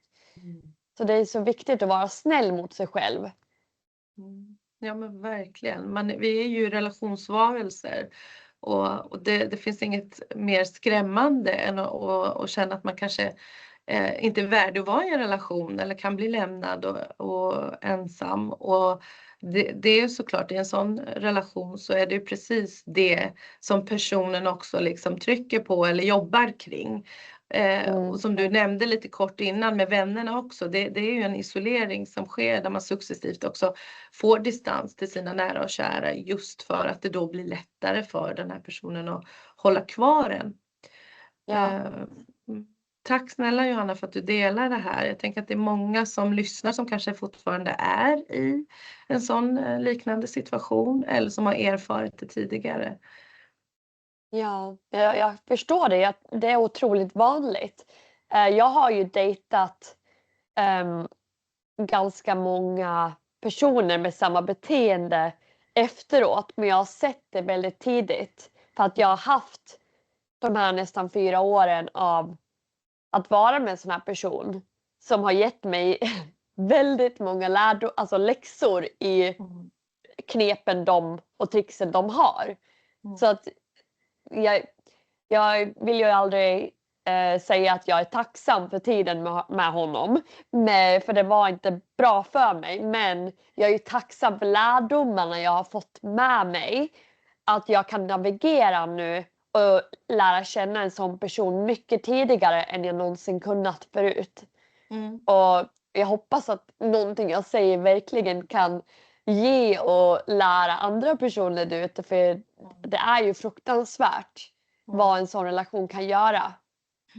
Så det är så viktigt att vara snäll mot sig själv. Ja men verkligen. Vi är ju relationsvarelser. Och det finns inget mer skrämmande än att känna att man kanske inte är värd att vara i en relation eller kan bli lämnad och ensam. Och det är såklart i en sån relation så är det ju precis det som personen också liksom trycker på eller jobbar kring. Och som du nämnde lite kort innan med vännerna också, det är ju en isolering som sker där man successivt också får distans till sina nära och kära just för att det då blir lättare för den här personen att hålla kvar en. Ja. Tack snälla Johanna för att du delar det här. Jag tänker att det är många som lyssnar som kanske fortfarande är i en sån liknande situation eller som har erfarit det tidigare. Ja, jag förstår det. Det är otroligt vanligt. Jag har ju dejtat ganska många personer med samma beteende efteråt. Men jag har sett det väldigt tidigt. För att jag har haft de här nästan 4 åren av att vara med en sån här person. Som har gett mig väldigt många läxor i knepen och tricksen de har. Så att jag vill ju aldrig säga att jag är tacksam för tiden med honom. För det var inte bra för mig. Men jag är ju tacksam för lärdomarna jag har fått med mig. Att jag kan navigera nu och lära känna en sån person mycket tidigare än jag någonsin kunnat förut. Och jag hoppas att någonting jag säger verkligen kan ge och lära andra personer där ute. För det är ju fruktansvärt vad en sån relation kan göra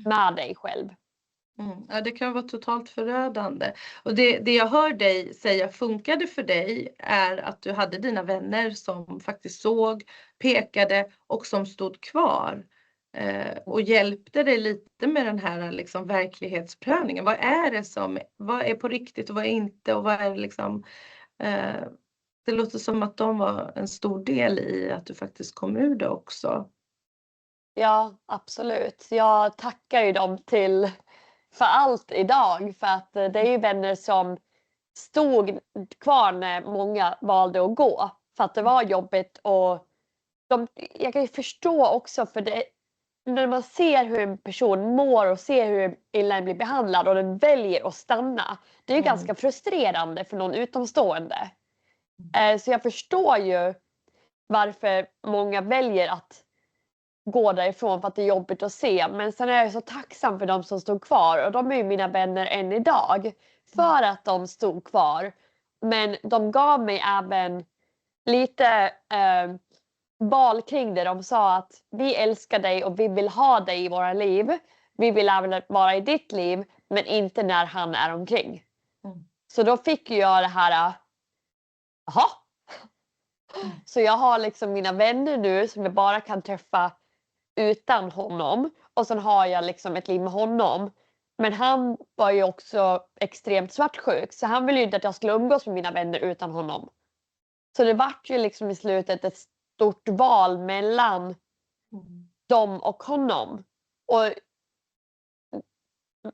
med dig själv. Ja, det kan vara totalt förödande. Och det jag hör dig säga funkade för dig är att du hade dina vänner som faktiskt såg, pekade och som stod kvar. Och hjälpte dig lite med den här liksom verklighetsprövningen. Vad är på riktigt och vad är inte och vad är liksom... det låter som att de var en stor del i att du faktiskt kom ur det också. Ja, absolut. Jag tackar ju dem för allt idag. För att det är ju vänner som stod kvar när många valde att gå. För att det var jobbigt. Och jag kan ju förstå också för när man ser hur en person mår och ser hur illa den blir behandlad och den väljer att stanna. Det är ju ganska frustrerande för någon utomstående. Så jag förstår ju varför många väljer att gå därifrån för att det är jobbigt att se. Men sen är jag så tacksam för de som stod kvar och de är ju mina vänner än idag. För att de stod kvar. Men de gav mig även lite val kring det. De sa att vi älskar dig och vi vill ha dig i våra liv. Vi vill även vara i ditt liv men inte när han är omkring. Så då fick jag det här. Jaha. Så jag har liksom mina vänner nu som jag bara kan träffa utan honom. Och sen har jag liksom ett liv med honom. Men han var ju också extremt svartsjuk. Så han ville ju inte att jag skulle umgås med mina vänner utan honom. Så det vart ju liksom i slutet ett stort val mellan dem och honom.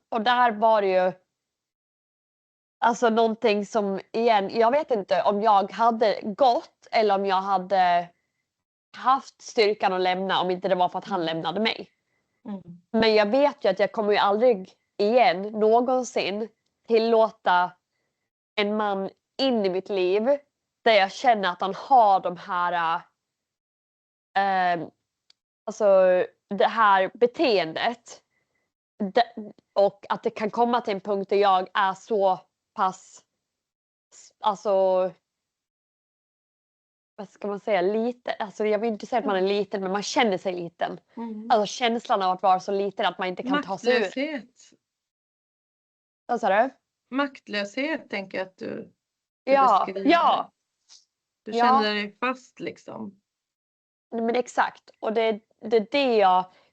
Och där var det ju alltså någonting som igen, jag vet inte om jag hade gått eller om jag hade haft styrkan att lämna om inte det var för att han lämnade mig. Men jag vet ju att jag kommer ju aldrig igen någonsin tillåta en man in i mitt liv där jag känner att han har de här alltså det här beteendet och att det kan komma till en punkt där jag är så pass alltså vad ska man säga, liten. Alltså jag vill inte säga att man är liten men man känner sig liten. Alltså känslan av att vara så liten att man inte kan ta sig ur. Maktlöshet. Vad sa du? Maktlöshet tänker jag att du Ja, beskriver. ja. Du känner dig fast liksom. Men exakt. Och det är det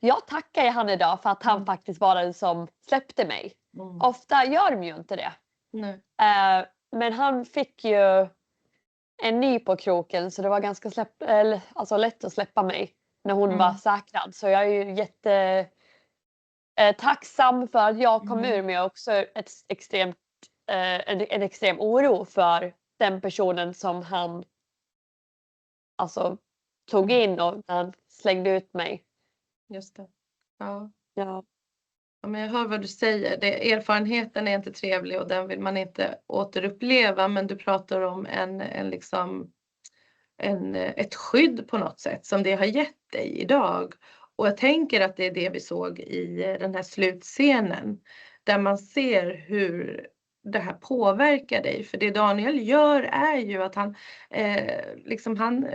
jag tackar han idag för att han faktiskt var den som släppte mig. Ofta gör de ju inte det. Nej. Men han fick ju en ny på kroken så det var ganska lätt att släppa mig när hon var säkrad. Så jag är ju jätte tacksam för att jag kom ur, men jag har också en extrem oro för den personen som han alltså tog in och han slängde ut mig. Just det. Ja. Ja. Ja, men jag hör vad du säger. Erfarenheten är inte trevlig och den vill man inte återuppleva. Men du pratar om ett skydd på något sätt som det har gett dig idag. Och jag tänker att det är det vi såg i den här slutscenen. Där man ser hur det här påverkar dig. För det Daniel gör är ju att han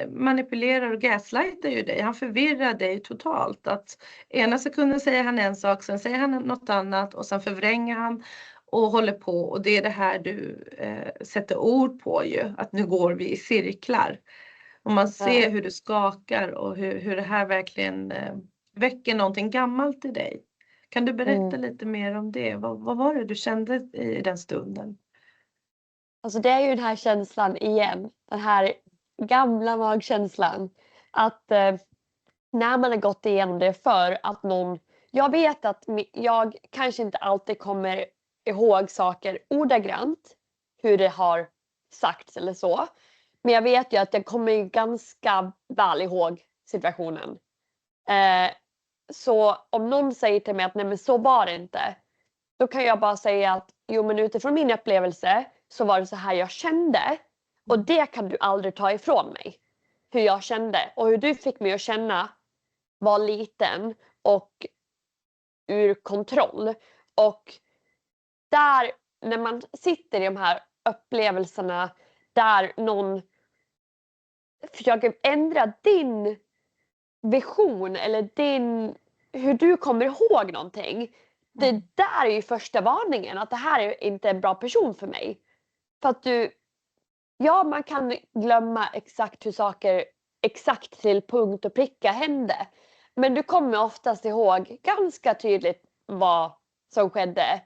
manipulerar och gaslightar ju dig. Han förvirrar dig totalt. Att ena sekunden säger han en sak, sen säger han något annat och sen förvränger han och håller på. Och det är det här du sätter ord på ju. Att nu går vi i cirklar. Och man ser hur du skakar och hur det här verkligen väcker någonting gammalt i dig. Kan du berätta lite mer om det? Vad var det du kände i den stunden? Alltså det är ju den här känslan igen. Den här gamla magkänslan. Att när man har gått igenom det för att någon... Jag vet att jag kanske inte alltid kommer ihåg saker ordagrant. Hur det har sagts eller så. Men jag vet ju att jag kommer ganska väl ihåg situationen. Så om någon säger till mig att nej men så var det inte. Då kan jag bara säga att jo men utifrån min upplevelse så var det så här jag kände. Och det kan du aldrig ta ifrån mig. Hur jag kände. Och hur du fick mig att känna var liten och ur kontroll. Och där när man sitter i de här upplevelserna där någon försöker ändra din vision eller hur du kommer ihåg någonting. Det där är ju första varningen att det här är inte en bra person för mig. För att man kan glömma exakt hur saker exakt till punkt och pricka hände. Men du kommer oftast ihåg ganska tydligt vad som skedde.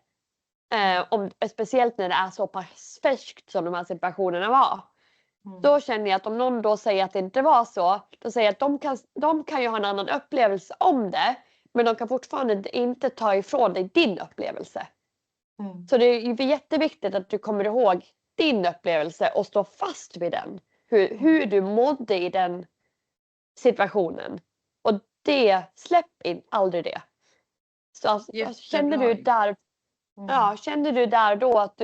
Speciellt när det är så pass färskt som de här situationerna var. Då känner jag att om någon då säger att det inte var så, då säger jag att de kan ju ha en annan upplevelse om det, men de kan fortfarande inte ta ifrån dig din upplevelse. Så det är ju jätteviktigt att du kommer ihåg din upplevelse och stå fast vid den. Hur du mådde i den situationen. Och släpp in aldrig det. Så alltså, kände du där, kände du där då att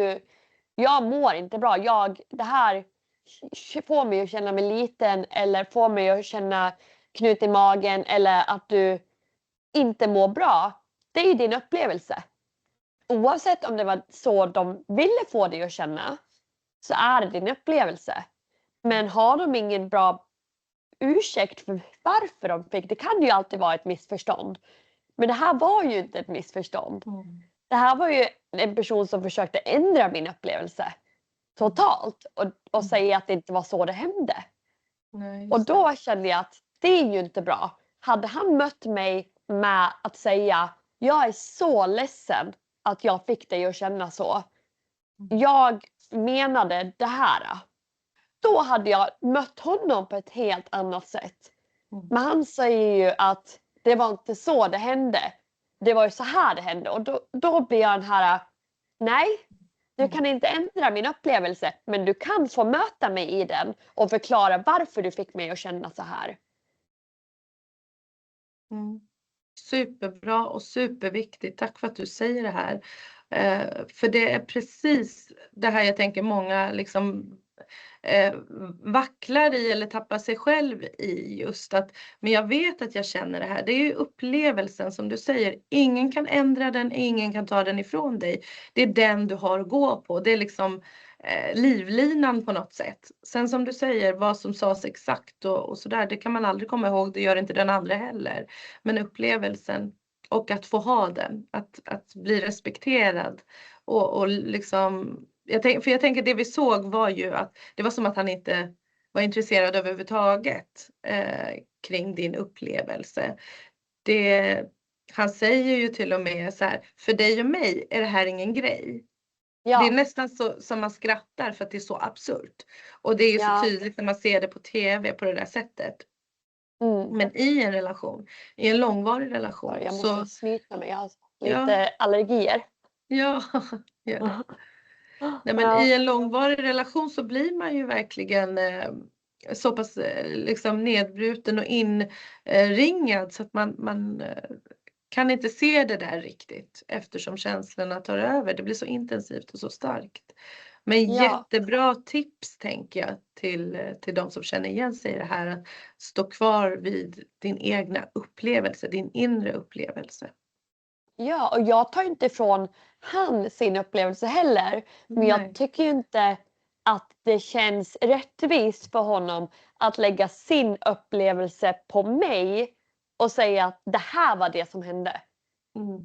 jag mår inte bra, det här får mig att känna mig liten eller får mig att känna knut i magen eller att du inte mår bra, det är ju din upplevelse. Oavsett om det var så de ville få dig att känna, så är det din upplevelse. Men har de ingen bra ursäkt för varför de fick, det kan ju alltid vara ett missförstånd. Men det här var ju inte ett missförstånd. Det här var ju en person som försökte ändra min upplevelse totalt och säga att det inte var så det hände. Nej, Och då kände jag att det är ju inte bra. Hade han mött mig med att säga jag är så ledsen att jag fick dig att känna så. Jag menade det här. Då hade jag mött honom på ett helt annat sätt. Men han säger ju att det var inte så det hände. Det var ju så här det hände. Och då blir jag den här, nej, du kan inte ändra min upplevelse. Men du kan få möta mig i den och förklara varför du fick mig att känna så här. Superbra och superviktigt. Tack för att du säger det här. För det är precis det här jag tänker många liksom vacklar i eller tappar sig själv i, just att men jag vet att jag känner det här. Det är ju upplevelsen som du säger. Ingen kan ändra den, ingen kan ta den ifrån dig. Det är den du har att gå på. Det är liksom livlinan på något sätt. Sen som du säger, vad som sades exakt och sådär, det kan man aldrig komma ihåg. Det gör inte den andra heller. Men upplevelsen och att få ha den, att bli respekterad och liksom, jag tänker det vi såg var ju att det var som att han inte var intresserad överhuvudtaget kring din upplevelse. Han säger ju till och med så här, för dig och mig är det här ingen grej. Ja. Det är nästan så som man skrattar för att det är så absurt. Och det är ju så tydligt när man ser det på tv på det där sättet. Men i en relation, i en långvarig relation. Jag måste snyta mig, jag har lite allergier. Ja. Nej, men i en långvarig relation så blir man ju verkligen så pass liksom nedbruten och inringad så att man kan inte se det där riktigt eftersom känslorna tar över. Det blir så intensivt och så starkt. Men jättebra tips tänker jag till de som känner igen sig i det här. Att stå kvar vid din egna upplevelse, din inre upplevelse. Ja, och jag tar inte ifrån han sin upplevelse heller. Men jag tycker ju inte att det känns rättvist för honom att lägga sin upplevelse på mig och säga att det här var det som hände.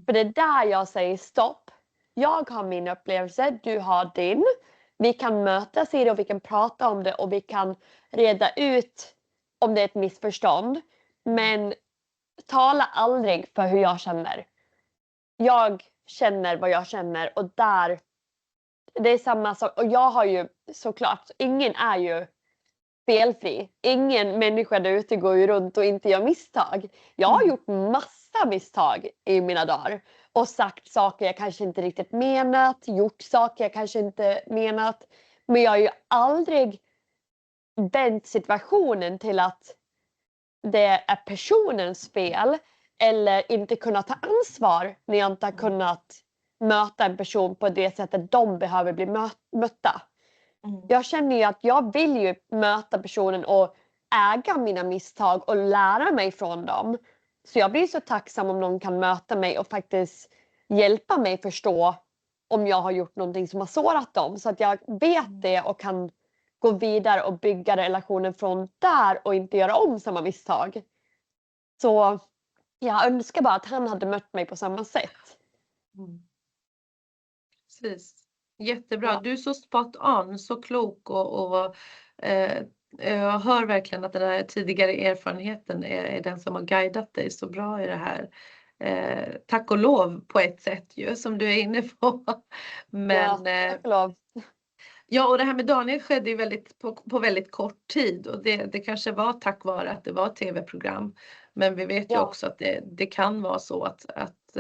För det är där jag säger stopp. Jag har min upplevelse, du har din. Vi kan mötas i det och vi kan prata om det och vi kan reda ut om det är ett missförstånd. Men tala aldrig för hur jag känner. Jag känner vad jag känner och det är samma sak. Och jag har ju såklart, ingen är ju felfri. Ingen människa där ute går ju runt och inte gör misstag. Jag har gjort massa misstag i mina dagar. Och sagt saker jag kanske inte riktigt menat. Gjort saker jag kanske inte menat. Men jag har ju aldrig vänt situationen till att det är personens fel. Eller inte kunna ta ansvar när jag inte har kunnat möta en person på det sättet de behöver bli mötta. Jag känner ju att jag vill ju möta personen och äga mina misstag och lära mig från dem. Så jag blir så tacksam om någon kan möta mig och faktiskt hjälpa mig förstå om jag har gjort någonting som har sårat dem. Så att jag vet det och kan gå vidare och bygga relationen från där och inte göra om samma misstag. Så jag önskar bara att han hade mött mig på samma sätt. Precis. Jättebra. Ja. Du är så spot on, så klok och jag hör verkligen att den här tidigare erfarenheten är den som har guidat dig så bra i det här. Tack och lov på ett sätt ju, som du är inne på. Men, tack och lov. Ja, och det här med Daniel skedde ju på väldigt kort tid och det kanske var tack vare att det var ett tv-program. Men vi vet ju också att det kan vara så att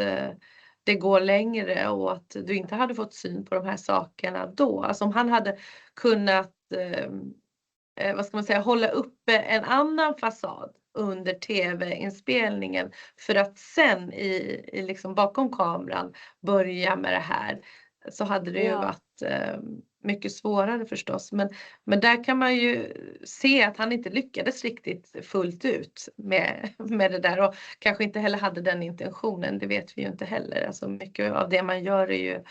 det går längre och att du inte hade fått syn på de här sakerna då. Alltså om han hade kunnat, vad ska man säga, hålla uppe en annan fasad under tv-inspelningen för att sen i liksom bakom kameran börja med det här, så hade det ju varit mycket svårare förstås. Men där kan man ju se att han inte lyckades riktigt fullt ut med det där, och kanske inte heller hade den intentionen, det vet vi ju inte heller. Alltså mycket av det man gör är ju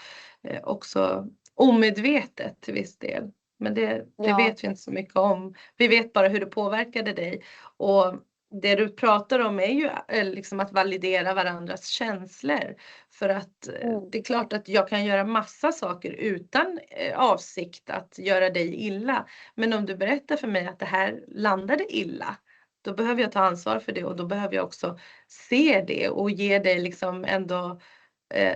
också omedvetet till viss del. Men det vet vi inte så mycket om. Vi vet bara hur det påverkade dig. Och det du pratar om är ju liksom att validera varandras känslor. För att det är klart att jag kan göra massa saker utan avsikt att göra dig illa. Men om du berättar för mig att det här landade illa, då behöver jag ta ansvar för det, och då behöver jag också se det och ge dig liksom ändå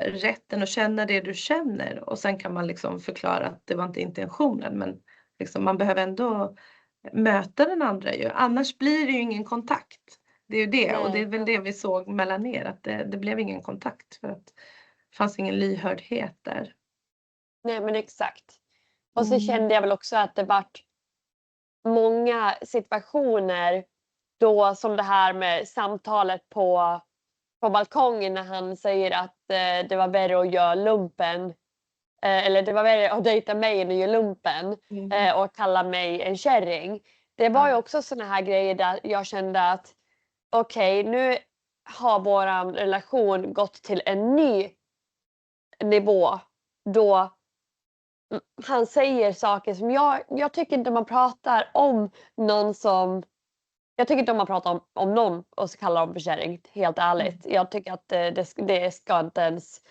rätten att känna det du känner. Och sen kan man liksom förklara att det var inte intentionen, men liksom man behöver ändå möta den andra ju. Annars blir det ju ingen kontakt. Det är ju det. Och det är väl det vi såg mellan er, att det blev ingen kontakt för att det fanns ingen lyhördhet där. Nej, men exakt. Och så kände jag väl också att det vart många situationer då, som det här med samtalet på balkongen när han säger att det var värre att göra lumpen. Eller det var värre att dejta mig än att göra lumpen. Och kalla mig en kärring. Det var ju också såna här grejer där jag kände att okej, nu har våran relation gått till en ny nivå. Då han säger saker som jag tycker inte man pratar om någon som... Jag tycker inte om man pratar om någon och så kallar dem för kärring, helt ärligt. Jag tycker att det ska inte ens...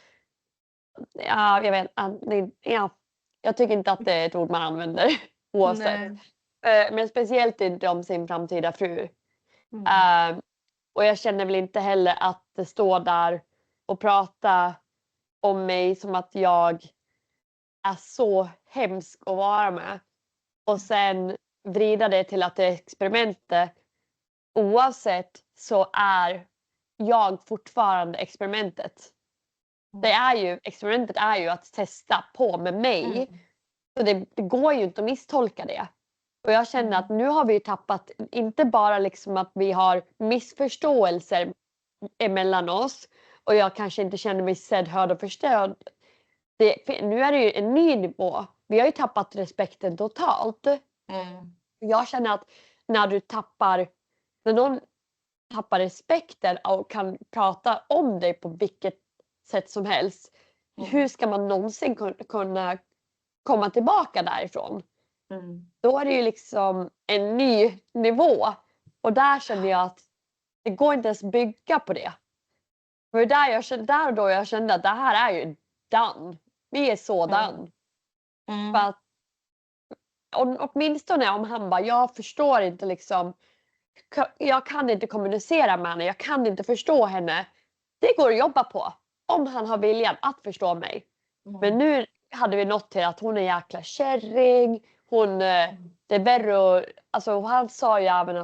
Ja, jag vet. Jag tycker inte att det är ett ord man använder oavsett. Men speciellt inte om sin framtida fru. Och jag känner väl inte heller att det står där och prata om mig som att jag är så hemsk att vara med. Och sen vrida det till att det är experimentet. Oavsett så är jag fortfarande experimentet. Experimentet är ju att testa på med mig. Så det går ju inte att misstolka det. Och jag känner att nu har vi tappat, inte bara liksom att vi har missförståelser emellan oss. Och jag kanske inte känner mig sedd, hörd och förstådd. Nu är det ju en ny nivå. Vi har ju tappat respekten totalt. Jag känner att när någon tappar respekten och kan prata om dig på vilket sätt som helst. Hur ska man någonsin kunna komma tillbaka därifrån? Då är det ju liksom en ny nivå. Och där känner jag att det går inte ens bygga på det. För där och då jag kände att det här är ju done. Vi är så done. För att, åtminstone om han bara, jag förstår inte liksom, jag kan inte kommunicera med henne, jag kan inte förstå henne. Det går att jobba på om han har viljan att förstå mig. Men nu hade vi nått till att hon är jäkla kärring. Det är värre. Alltså han sa ju även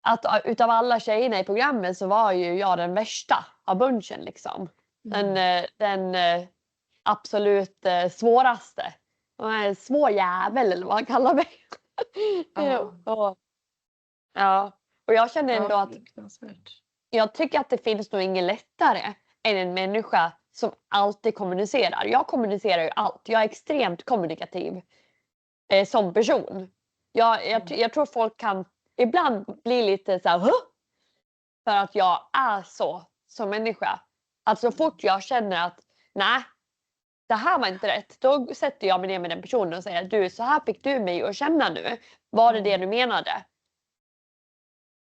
att utav alla tjejerna i programmet så var ju jag den värsta av bunchen liksom. Den absolut svåraste. En svår jävel eller vad han kallar mig. Och jag känner ändå att jag tycker att det finns nog ingen lättare än en människa som alltid kommunicerar. Jag kommunicerar ju allt. Jag är extremt kommunikativ som person. Jag tror folk kan ibland bli lite så här, för att jag är så som människa. Att så fort jag känner att nej, det här var inte rätt. Då sätter jag mig ner med den personen och säger, du, så här fick du mig att känna nu. Var det du menade?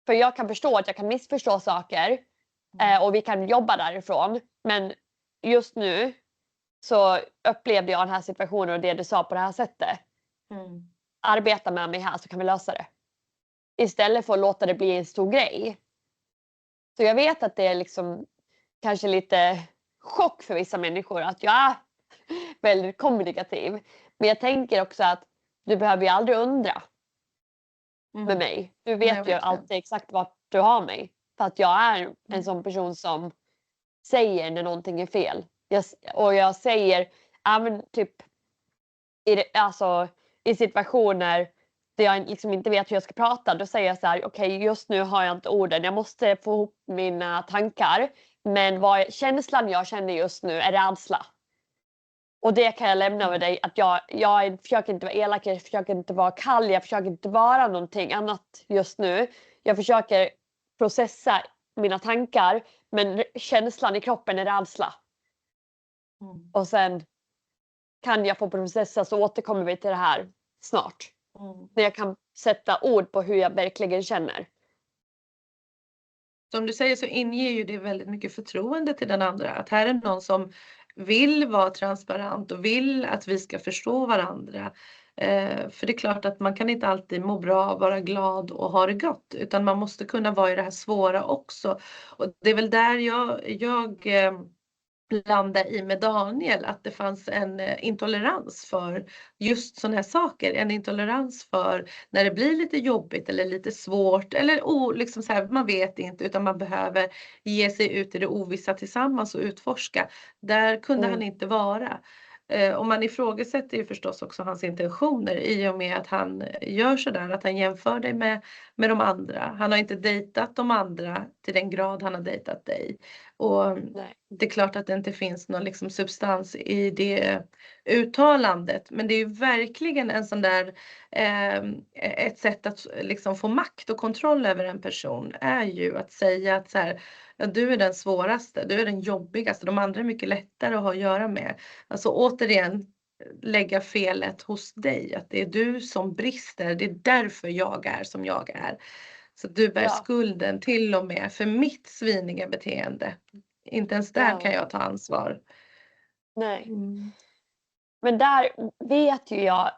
För jag kan förstå att jag kan missförstå saker. Och vi kan jobba därifrån. Men just nu så upplevde jag den här situationen och det du sa på det här sättet. Arbeta med mig här så kan vi lösa det. Istället för att låta det bli en stor grej. Så jag vet att det är liksom kanske lite chock för vissa människor att jag är väldigt kommunikativ. Men jag tänker också att du behöver ju aldrig undra med mig. Du vet ju alltid exakt vart du har mig. För att jag är en sån person som säger när någonting är fel. Jag säger även typ i situationer där jag liksom inte vet hur jag ska prata, då säger jag så här: okej, just nu har jag inte orden, jag måste få ihop mina tankar, men känslan jag känner just nu är rädsla. Och det kan jag lämna över dig, att jag försöker inte vara elak, jag försöker inte vara kall, jag försöker inte vara någonting annat just nu. Jag försöker processa mina tankar, men känslan i kroppen är rädsla. Och sen kan jag få processa, så återkommer vi till det här snart. När jag kan sätta ord på hur jag verkligen känner. Som du säger så inger ju det väldigt mycket förtroende till den andra. Att här är någon som vill vara transparent och vill att vi ska förstå varandra. För det är klart att man kan inte alltid må bra, vara glad och ha det gott. Utan man måste kunna vara i det här svåra också. Och det är väl där jag landa i med Daniel, att det fanns en intolerans för just sådana här saker. En intolerans för när det blir lite jobbigt eller lite svårt eller liksom så här, man vet inte, utan man behöver ge sig ut i det ovissa tillsammans och utforska. Där kunde han inte vara. Och man ifrågasätter ju förstås också hans intentioner i och med att han gör sådär, att han jämför dig med de andra. Han har inte dejtat de andra till den grad han har dejtat dig. Och Nej. det är klart att det inte finns någon liksom substans i det uttalandet. Men det är ju verkligen en sån där, ett sätt att liksom få makt och kontroll över en person är ju att säga att så här, ja, du är den svåraste, du är den jobbigaste, de andra är mycket lättare att ha att göra med. Alltså återigen lägga felet hos dig, att det är du som brister, det är därför jag är som jag är. Så du bär skulden till och med för mitt sviniga beteende. Inte ens där kan jag ta ansvar. Nej. Men där vet ju jag,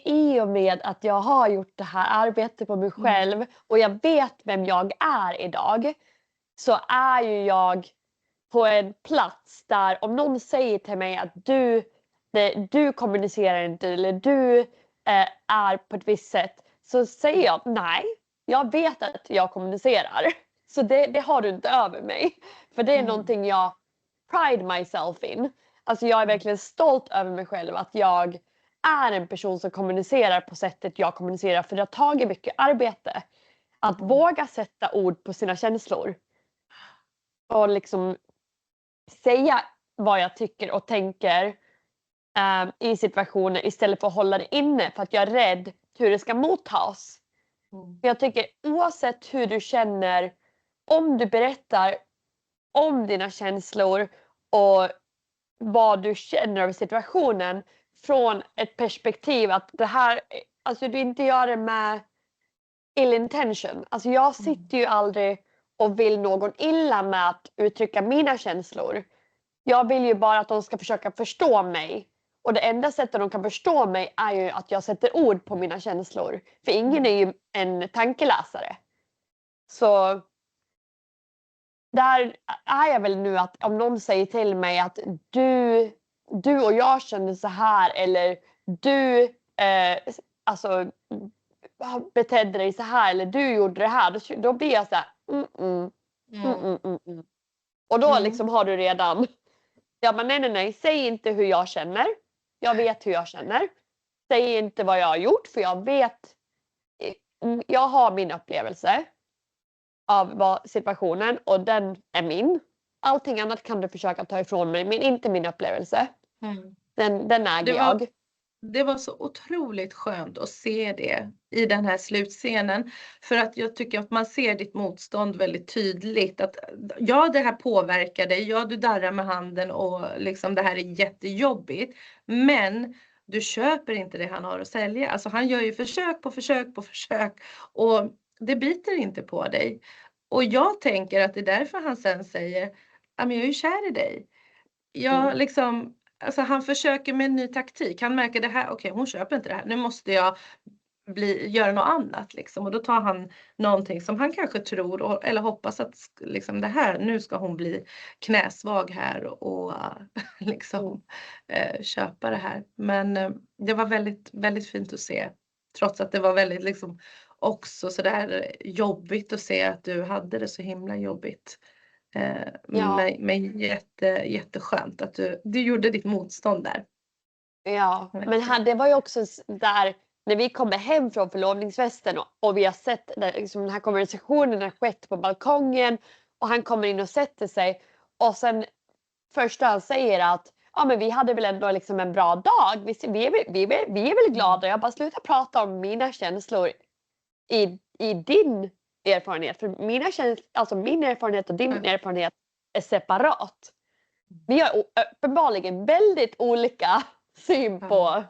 i och med att jag har gjort det här arbetet på mig själv och jag vet vem jag är idag, så är ju jag på en plats där om någon säger till mig att du kommunicerar inte eller du är på ett visst sätt, så säger jag nej, jag vet att jag kommunicerar. Så det har du inte över mig. För det är någonting jag pride myself in. Alltså jag är verkligen stolt över mig själv att jag är en person som kommunicerar på sättet jag kommunicerar, för det har tagit mycket arbete att våga sätta ord på sina känslor och liksom säga vad jag tycker och tänker i situationer istället för att hålla det inne för att jag är rädd hur det ska mottas. Jag tycker oavsett hur du känner, om du berättar om dina känslor och vad du känner över situationen från ett perspektiv att det här, alltså du inte gör det med ill intention. Alltså jag sitter ju aldrig och vill någon illa med att uttrycka mina känslor. Jag vill ju bara att de ska försöka förstå mig. Och det enda sättet de kan förstå mig är ju att jag sätter ord på mina känslor. För ingen är ju en tankeläsare. Så där är jag väl nu att om någon säger till mig att du och jag känner så här, eller du alltså betedde dig så här, eller du gjorde det här, då blir jag så här och då liksom har du redan, ja men nej, säg inte hur jag känner, jag vet hur jag känner, säg inte vad jag har gjort, för jag vet, jag har min upplevelse av situationen och den är min. Allting annat kan du försöka ta ifrån mig, men inte min upplevelse. Den äger jag. Det var så otroligt skönt att se det i den här slutscenen. För att jag tycker att man ser ditt motstånd väldigt tydligt. Att ja, det här påverkar dig. Ja, du darrar med handen och liksom det här är jättejobbigt. Men du köper inte det han har att sälja. Alltså han gör ju försök på försök på försök. Och det biter inte på dig. Och jag tänker att det är därför han sen säger, jag är ju kär i dig. Jag liksom, alltså han försöker med en ny taktik. Han märker det här, okej, hon köper inte det här. Nu måste jag göra något annat liksom. Och då tar han någonting som han kanske tror eller hoppas att liksom det här, nu ska hon bli knäsvag här och liksom köpa det här. Men det var väldigt, väldigt fint att se. Trots att det var väldigt liksom också så där jobbigt att se att du hade det så himla jobbigt. Men jätteskönt att du gjorde ditt motstånd där. Ja, men det var ju också där när vi kommer hem från förlovningsfesten och vi har sett liksom, den här konversationen har skett på balkongen och han kommer in och sätter sig och sen första han säger att ja, men vi hade väl ändå liksom en bra dag. Vi är väl glada. Jag bara sluta prata om mina känslor i din erfarenhet. För min erfarenhet och din erfarenhet är separat. Vi har uppenbarligen väldigt olika syn på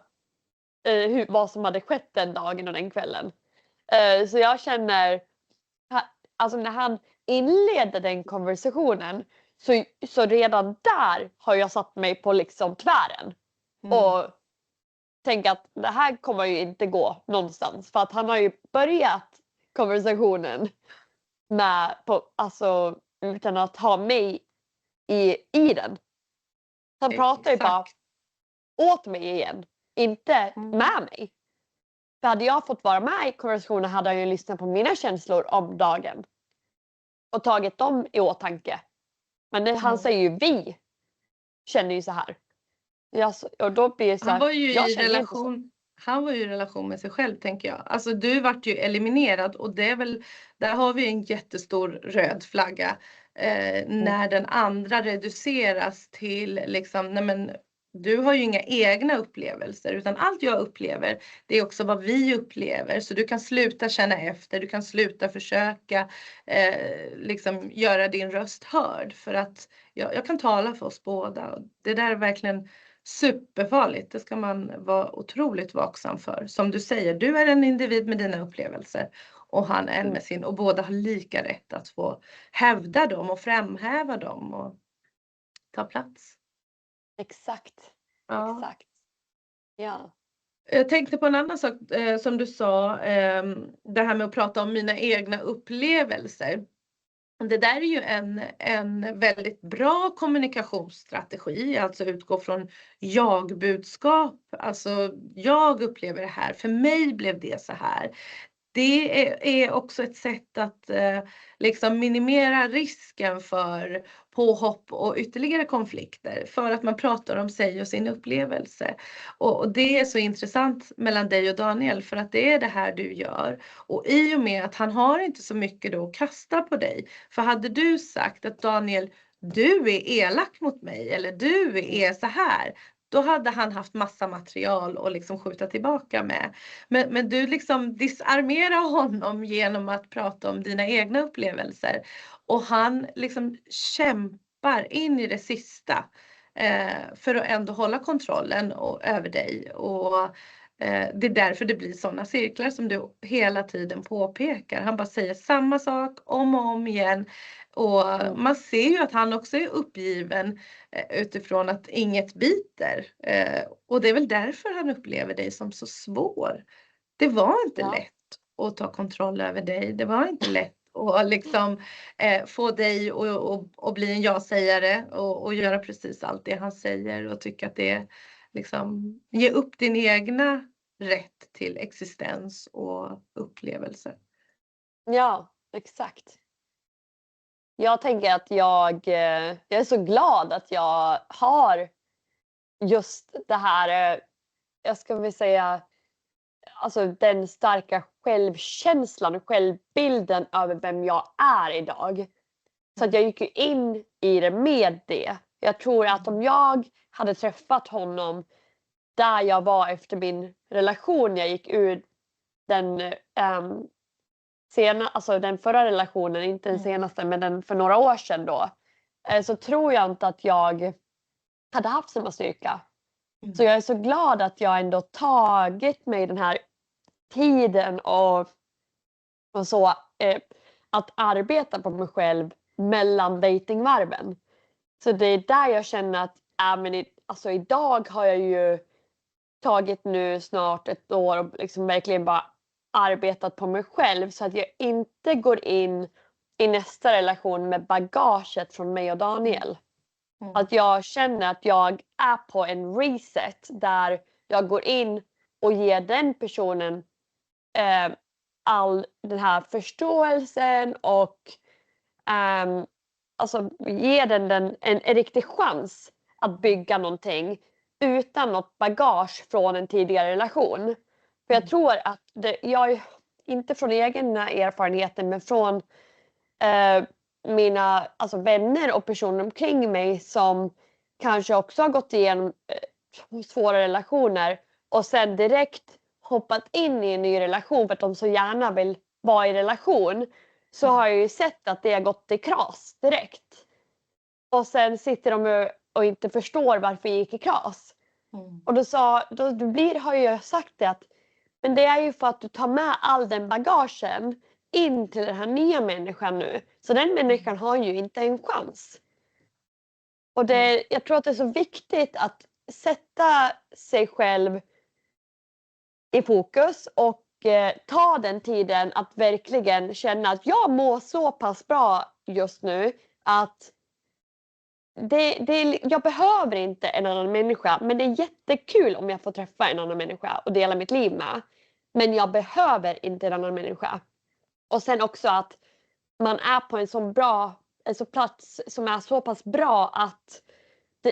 vad som hade skett den dagen och den kvällen. Så jag känner, alltså när han inleder den konversationen så redan där har jag satt mig på liksom tvären. Och tänkt att det här kommer ju inte gå någonstans. För att han har ju börjat konversationen alltså, utan att ha mig i den. Han pratar ju bara åt mig igen. Inte med mig. För hade jag fått vara med i konversationen hade jag ju lyssnat på mina känslor om dagen. Och tagit dem i åtanke. Men han säger ju vi känner ju så här. Och då blir det så här, han var ju i relation med sig själv tänker jag. Alltså du vart ju eliminerad och det är väl, där har vi en jättestor röd flagga. När den andra reduceras till liksom, nej men du har ju inga egna upplevelser utan allt jag upplever det är också vad vi upplever. Så du kan sluta känna efter, du kan sluta försöka liksom göra din röst hörd. För att jag kan tala för oss båda. Det där är verkligen superfarligt. Det ska man vara otroligt vaksam för. Som du säger, du är en individ med dina upplevelser. Och han är med sin. Och båda har lika rätt att få hävda dem och framhäva dem och ta plats. Exakt. Ja. Exakt. Ja. Jag tänkte på en annan sak som du sa. Det här med att prata om mina egna upplevelser. Det där är ju en väldigt bra kommunikationsstrategi. Alltså utgå från jag-budskap. Alltså jag upplever det här. För mig blev det så här. Det är också ett sätt att liksom minimera risken för påhopp och ytterligare konflikter. För att man pratar om sig och sin upplevelse. Och det är så intressant mellan dig och Daniel för att det är det här du gör. Och i och med att han har inte så mycket då att kasta på dig. För hade du sagt att Daniel, du är elak mot mig eller du är så här. Då hade han haft massa material och liksom skjuta tillbaka med. Men du liksom disarmerar honom genom att prata om dina egna upplevelser. Och han liksom kämpar in i det sista. För att ändå hålla kontrollen över dig. Och det är därför det blir sådana cirklar som du hela tiden påpekar. Han bara säger samma sak om och om igen. Och man ser ju att han också är uppgiven utifrån att inget biter. Och det är väl därför han upplever dig som så svår. Det var inte lätt att ta kontroll över dig. Det var inte lätt att liksom, få dig att bli en ja-sägare och göra precis allt det han säger. Och tycka att det liksom, ge upp din egna rätt till existens och upplevelse. Ja, exakt. Jag tänker att jag är så glad att jag har just det här, jag ska väl säga, alltså den starka självkänslan och självbilden över vem jag är idag. Så att jag gick ju in i det med det. Jag tror att om jag hade träffat honom där jag var efter min relation, jag gick ur den alltså den förra relationen, inte den senaste men den för några år sedan då, så tror jag inte att jag hade haft samma styrka. Så jag är så glad att jag ändå tagit mig den här tiden och så att arbeta på mig själv mellan datingvarven. Så det är där jag känner att alltså idag har jag ju tagit nu snart ett år och liksom verkligen bara arbetat på mig själv så att jag inte går in i nästa relation med bagaget från mig och Daniel. Att jag känner att jag är på en reset där jag går in och ger den personen all den här förståelsen och alltså ger den en riktig chans att bygga någonting utan något bagage från en tidigare relation. För jag tror att jag, inte från egna erfarenheter, men från mina vänner och personer omkring mig som kanske också har gått igenom svåra relationer och sen direkt hoppat in i en ny relation för att de så gärna vill vara i relation, så har jag ju sett att det har gått i kras direkt. Och sen sitter de och inte förstår varför det gick i kras. Och har jag sagt det att men det är ju för att du tar med all den bagagen in till den här nya människan nu. Så den människan har ju inte en chans. Och jag tror att det är så viktigt att sätta sig själv i fokus och ta den tiden att verkligen känna att jag mår så pass bra just nu att jag behöver inte en annan människa, men det är jättekul om jag får träffa en annan människa och dela mitt liv med. Men jag behöver inte en annan människa. Och sen också att man är på en så plats som är så pass bra att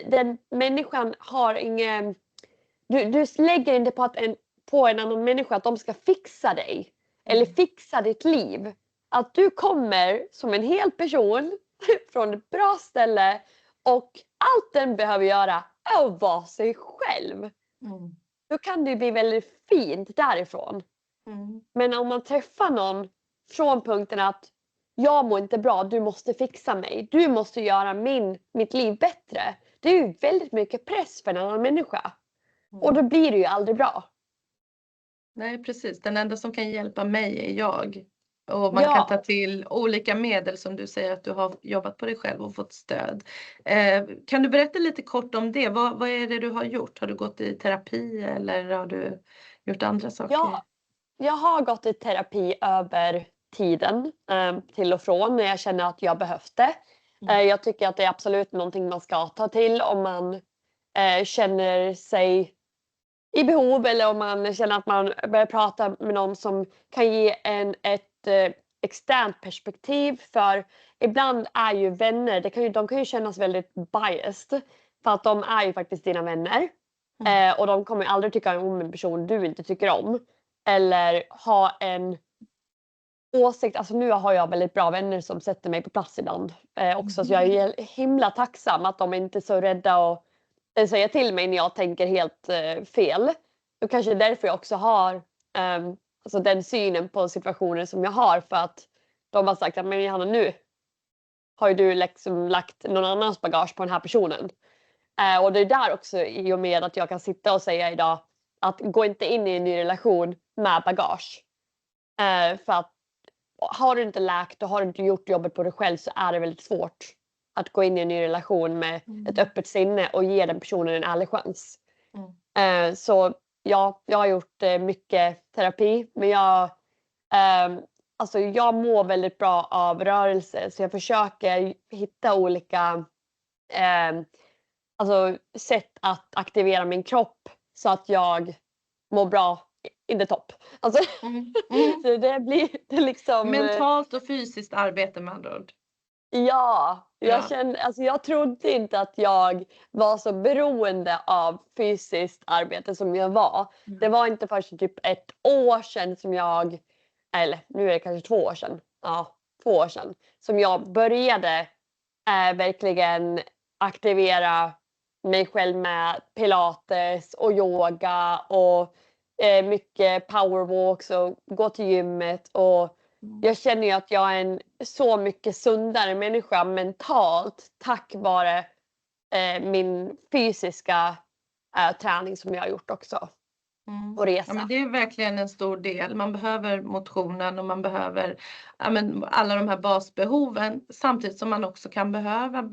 den människan har ingen... Du lägger inte på en annan människa att de ska fixa dig. Eller fixa ditt liv. Att du kommer som en hel person från ett bra ställe och allt den behöver göra är att vara sig själv. Då kan det bli väldigt fint därifrån. Men om man träffar någon från punkten att jag mår inte bra, du måste fixa mig. Du måste göra mitt liv bättre. Det är ju väldigt mycket press för en annan människa. Och då blir det ju aldrig bra. Nej, precis. Den enda som kan hjälpa mig är jag. Och man kan ta till olika medel som du säger att du har jobbat på dig själv och fått stöd. Kan du berätta lite kort om det? Vad är det du har gjort? Har du gått i terapi eller har du gjort andra saker? Ja, jag har gått i terapi över tiden till och från när jag känner att jag behövt det. Jag tycker att det är absolut någonting man ska ta till om man känner sig i behov eller om man känner att man börjar prata med någon som kan ge ett externt perspektiv. För ibland är ju vänner, de kan ju kännas väldigt biased för att de är ju faktiskt dina vänner. Och de kommer aldrig tycka om en person du inte tycker om. Eller ha en åsikt. Alltså nu har jag väldigt bra vänner som sätter mig på plats ibland. Också, så jag är himla tacksam att de inte är så rädda att säga till mig när jag tänker helt fel. Och kanske därför jag också har den synen på situationer som jag har. För att de har sagt att men Johanna, nu har ju du liksom lagt någon annans bagage på den här personen. Och det är där också i och med att jag kan sitta och säga idag att gå inte in i en ny relation med bagage. För att har du inte läkt och har du inte gjort jobbet på dig själv så är det väldigt svårt att gå in i en ny relation med ett öppet sinne och ge den personen en ärlig chans. Så ja, jag har gjort mycket terapi, men jag mår väldigt bra av rörelse, så jag försöker hitta olika sätt att aktivera min kropp så att jag mår bra in the top. Så det blir liksom... Mentalt och fysiskt arbete med andra ord. Ja, jag trodde inte att jag var så beroende av fysiskt arbete som jag var. Det var inte först typ 1 år sedan som eller nu är det kanske 2 år sedan. Ja, 2 år sedan. Som jag började verkligen aktivera mig själv med pilates och yoga och mycket powerwalks och gå till gymmet. Och jag känner ju att jag är en så mycket sundare människa mentalt tack vare min fysiska träning som jag har gjort också. Och resa. Ja, men det är verkligen en stor del. Man behöver motionen och man behöver alla de här basbehoven. Samtidigt som man också kan behöva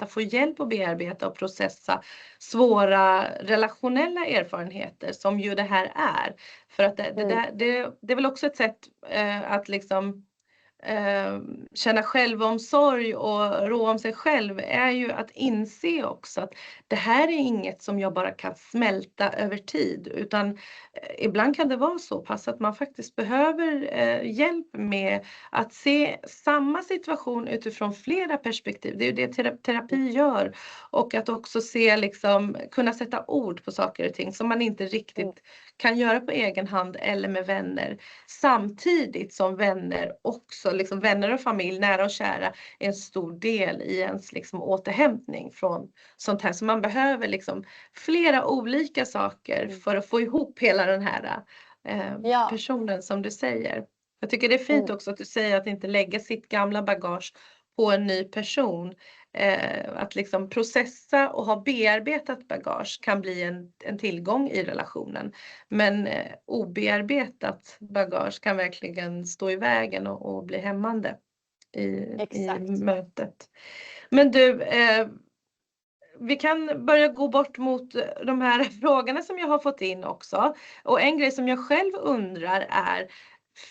få hjälp att bearbeta och processa svåra relationella erfarenheter som ju det här är. För att det är väl också ett sätt att liksom känna självomsorg och rå om sig själv är ju att inse också att det här är inget som jag bara kan smälta över tid, utan ibland kan det vara så pass att man faktiskt behöver hjälp med att se samma situation utifrån flera perspektiv. Det är ju det terapi gör, och att också se liksom, kunna sätta ord på saker och ting som man inte riktigt kan göra på egen hand eller med vänner, samtidigt som vänner också, liksom vänner och familj, nära och kära, är en stor del i ens liksom återhämtning från sånt här. Så man behöver liksom flera olika saker för att få ihop hela den här personen, som du säger. Jag tycker det är fint också att du säger att inte lägga sitt gamla bagage på en ny person. Att liksom processa och ha bearbetat bagage kan bli en tillgång i relationen. Men obearbetat bagage kan verkligen stå i vägen och bli hämmande i mötet. Men du, vi kan börja gå bort mot de här frågorna som jag har fått in också. Och en grej som jag själv undrar är,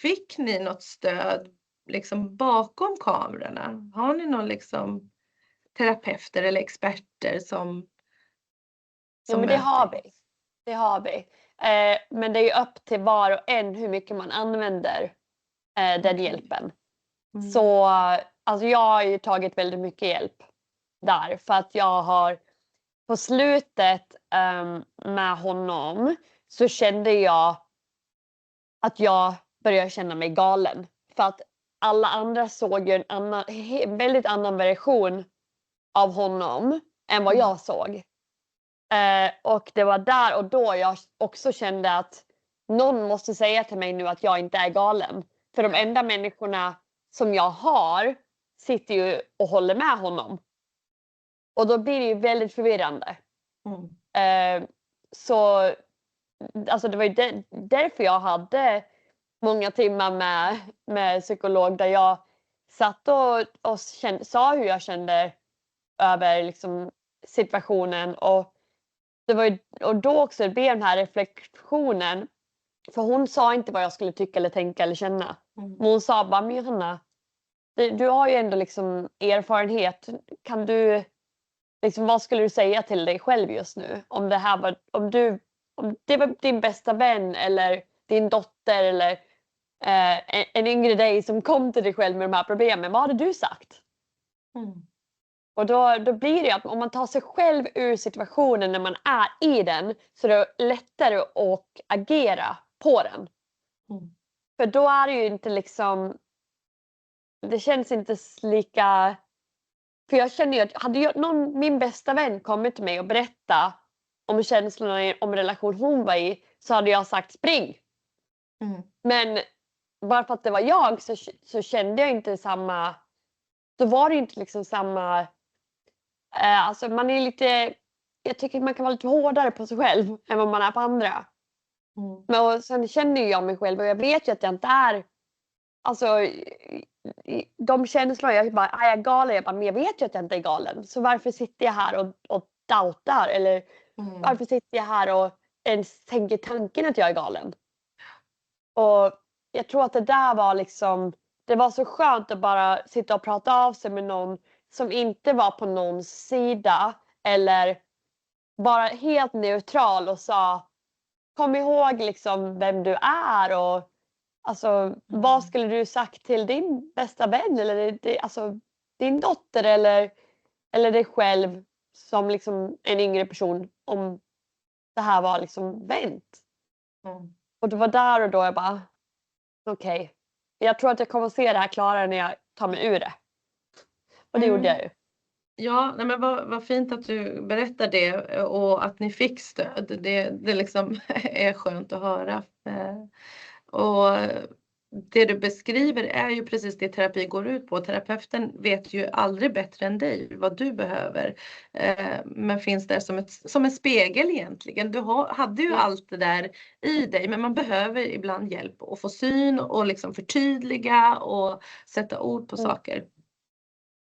fick ni något stöd liksom bakom kamerorna? Har ni någon liksom terapeuter eller experter som Ja, men det har vi. Det har vi. Men det är ju upp till var och en hur mycket man använder den hjälpen. Så alltså jag har ju tagit väldigt mycket hjälp där, för att jag har på slutet med honom så kände jag att jag började känna mig galen, för att alla andra såg ju en väldigt annan version av honom än vad jag såg. Och det var där och då jag också kände att någon måste säga till mig nu att jag inte är galen. För de enda människorna som jag har sitter ju och håller med honom. Och då blir det ju väldigt förvirrande. Så alltså det var ju därför jag hade många timmar med psykolog, där jag satt och sa hur jag kände över liksom situationen. Och det var ju, och då också blev den här reflektionen, för hon sa inte vad jag skulle tycka eller tänka eller känna. Men hon sa bara, men Johanna, du har ju ändå liksom erfarenhet. Kan du liksom, vad skulle du säga till dig själv just nu? Om det här var, om det var din bästa vän eller din dotter eller en yngre dig som kom till dig själv med de här problemen, vad hade du sagt? Och då blir det att om man tar sig själv ur situationen när man är i den, så det är lättare att agera på den. För då är det ju inte liksom, det känns inte lika, för jag känner ju att hade min bästa vän kommit till mig och berätta om känslorna om relation hon var i, så hade jag sagt spring. Men bara för att det var jag så kände jag inte samma, då var det inte liksom samma. Alltså man är lite, jag tycker man kan vara lite hårdare på sig själv än vad man är på andra. Men sen känner jag mig själv och jag vet ju att jag inte är, alltså de känslorna, jag bara, är jag galen? Jag bara, men jag vet ju att jag inte är galen. Så varför sitter jag här och doubtar? Eller varför sitter jag här och ens tänker tanken att jag är galen? Och jag tror att det där var liksom, det var så skönt att bara sitta och prata av sig med någon som inte var på någons sida eller bara helt neutral och sa, kom ihåg liksom vem du är, och alltså vad skulle du sagt till din bästa vän eller alltså din dotter eller dig själv som liksom en yngre person, om det här var liksom vänt. Och det var där och då jag bara, okej. Jag tror att jag kommer att se det här klarare när jag tar mig ur det. Och det gjorde jag ju. Ja, nej men vad fint att du berättar det och att ni fick stöd. Det liksom är skönt att höra. Och det du beskriver är ju precis det terapi går ut på. Terapeuten vet ju aldrig bättre än dig vad du behöver. Men finns där som en spegel egentligen. Du hade ju allt det där i dig, men man behöver ibland hjälp att få syn och liksom förtydliga och sätta ord på saker.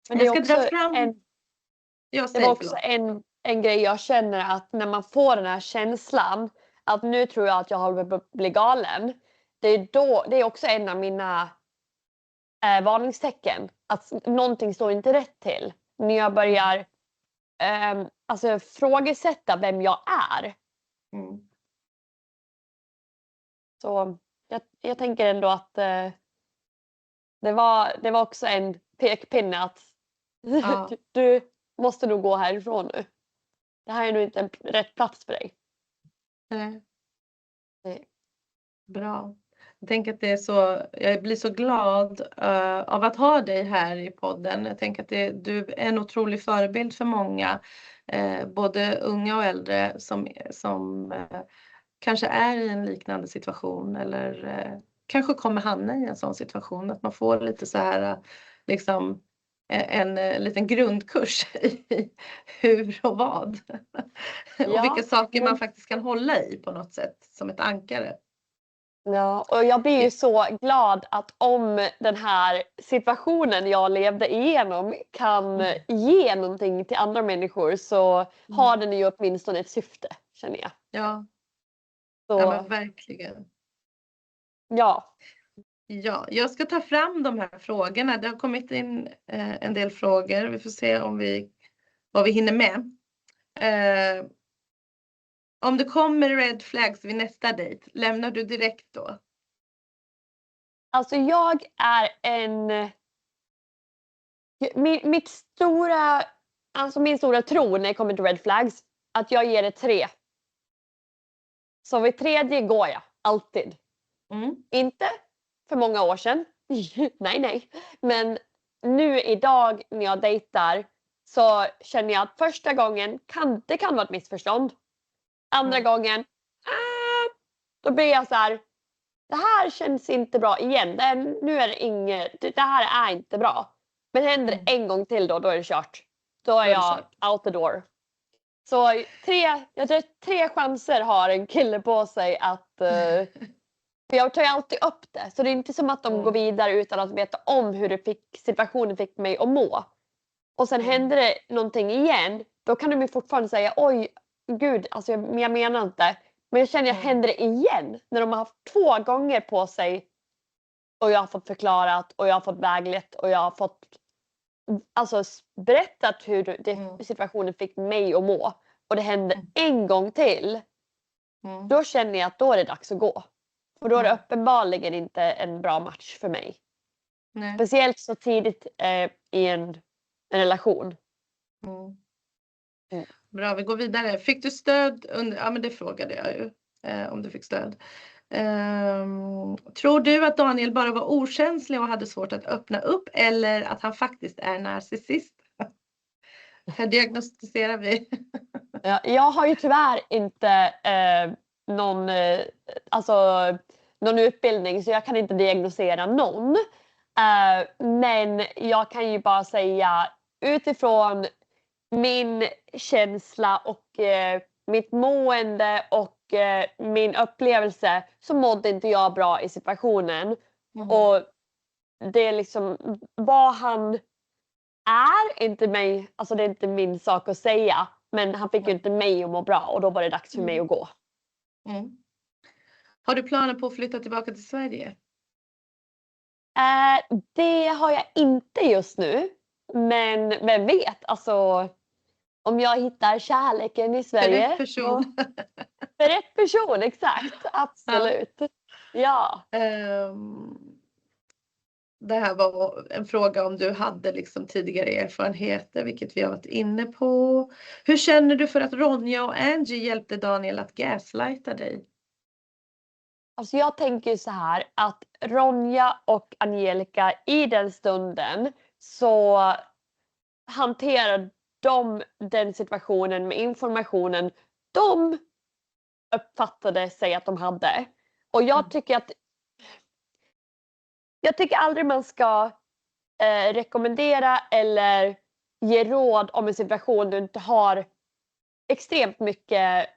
Men det är också det var också en grej jag känner, att när man får den här känslan att nu tror jag att jag håller på att bli galen. Det är också en av mina varningstecken. Att någonting står inte rätt till. När jag börjar alltså frågesätta vem jag är. Mm. Så jag tänker ändå att det var också en pekpinne att Ja. du måste nog gå härifrån nu. Det här är nog inte en rätt plats för dig. Nej. Nej. Bra. Jag tänker att det är så, jag blir så glad av att ha dig här i podden. Jag tänker att du är en otrolig förebild för många, både unga och äldre som kanske är i en liknande situation eller kanske kommer hamna i en sån situation. Att man får lite så här liksom en liten grundkurs i hur och vad. Och vilka saker man faktiskt kan hålla i på något sätt som ett ankare. Ja, och jag blir ju så glad att om den här situationen jag levde igenom kan ge någonting till andra människor så har den ju åtminstone ett syfte, känner jag. Ja, Så, ja men verkligen. ja. Ja, jag ska ta fram de här frågorna. Det har kommit in en del frågor. Vi får se vad vi hinner med. Om det kommer red flags vid nästa dejt, lämnar du direkt då? Alltså jag är min stora tro när det kommer till red flags, att jag ger det 3. Så vid 3:e går jag, alltid. Inte för många år sedan. nej. Men nu idag när jag dejtar så känner jag att första gången det kan vara ett missförstånd. Andra gången, då blir jag så här, det här känns inte bra igen. Nu är det här är inte bra. Men händer det en gång till då är det kört. Då är jag out the door. Så 3 chanser har en kille på sig att för jag tar ju alltid upp det. Så det är inte som att de går vidare utan att veta om hur situationen fick mig att må. Och sen händer det någonting igen. Då kan de ju fortfarande säga, oj gud, alltså jag menar inte. Men jag känner att händer det igen. När de har haft 2 gånger på sig. Och jag har fått förklarat och jag har fått väglett och jag har fått berättat hur situationen fick mig att må. Och det händer en gång till. Då känner jag att då är det dags att gå. Och då är det uppenbarligen inte en bra match för mig. Nej. Speciellt så tidigt i en relation. Bra, vi går vidare. Fick du stöd ja men det frågade jag ju. Om du fick stöd. Tror du att Daniel bara var okänslig och hade svårt att öppna upp eller att han faktiskt är narcissist? Här diagnostiserar vi. Ja, jag har ju tyvärr inte någon utbildning så jag kan inte diagnosera någon. Men jag kan ju bara säga utifrån min känsla och mitt mående och min upplevelse så mådde inte jag bra i situationen. Och det är liksom vad han är inte mig, alltså det är inte min sak att säga. Men han fick ju inte mig att må bra och då var det dags för mig att gå. Har du planer på att flytta tillbaka till Sverige? Det har jag inte just nu. Men vem vet, alltså om jag hittar kärleken i Sverige. För rätt person. För rätt person, exakt. Absolut. Ja. Det här var en fråga om du hade liksom tidigare erfarenheter, vilket vi har varit inne på. Hur känner du för att Ronja och Angie hjälpte Daniel att gaslighta dig? Alltså jag tänker så här att Ronja och Angelica i den stunden så hanterar de den situationen med informationen de uppfattade sig att de hade. Och jag tycker aldrig man ska rekommendera eller ge råd om en situation du inte har extremt mycket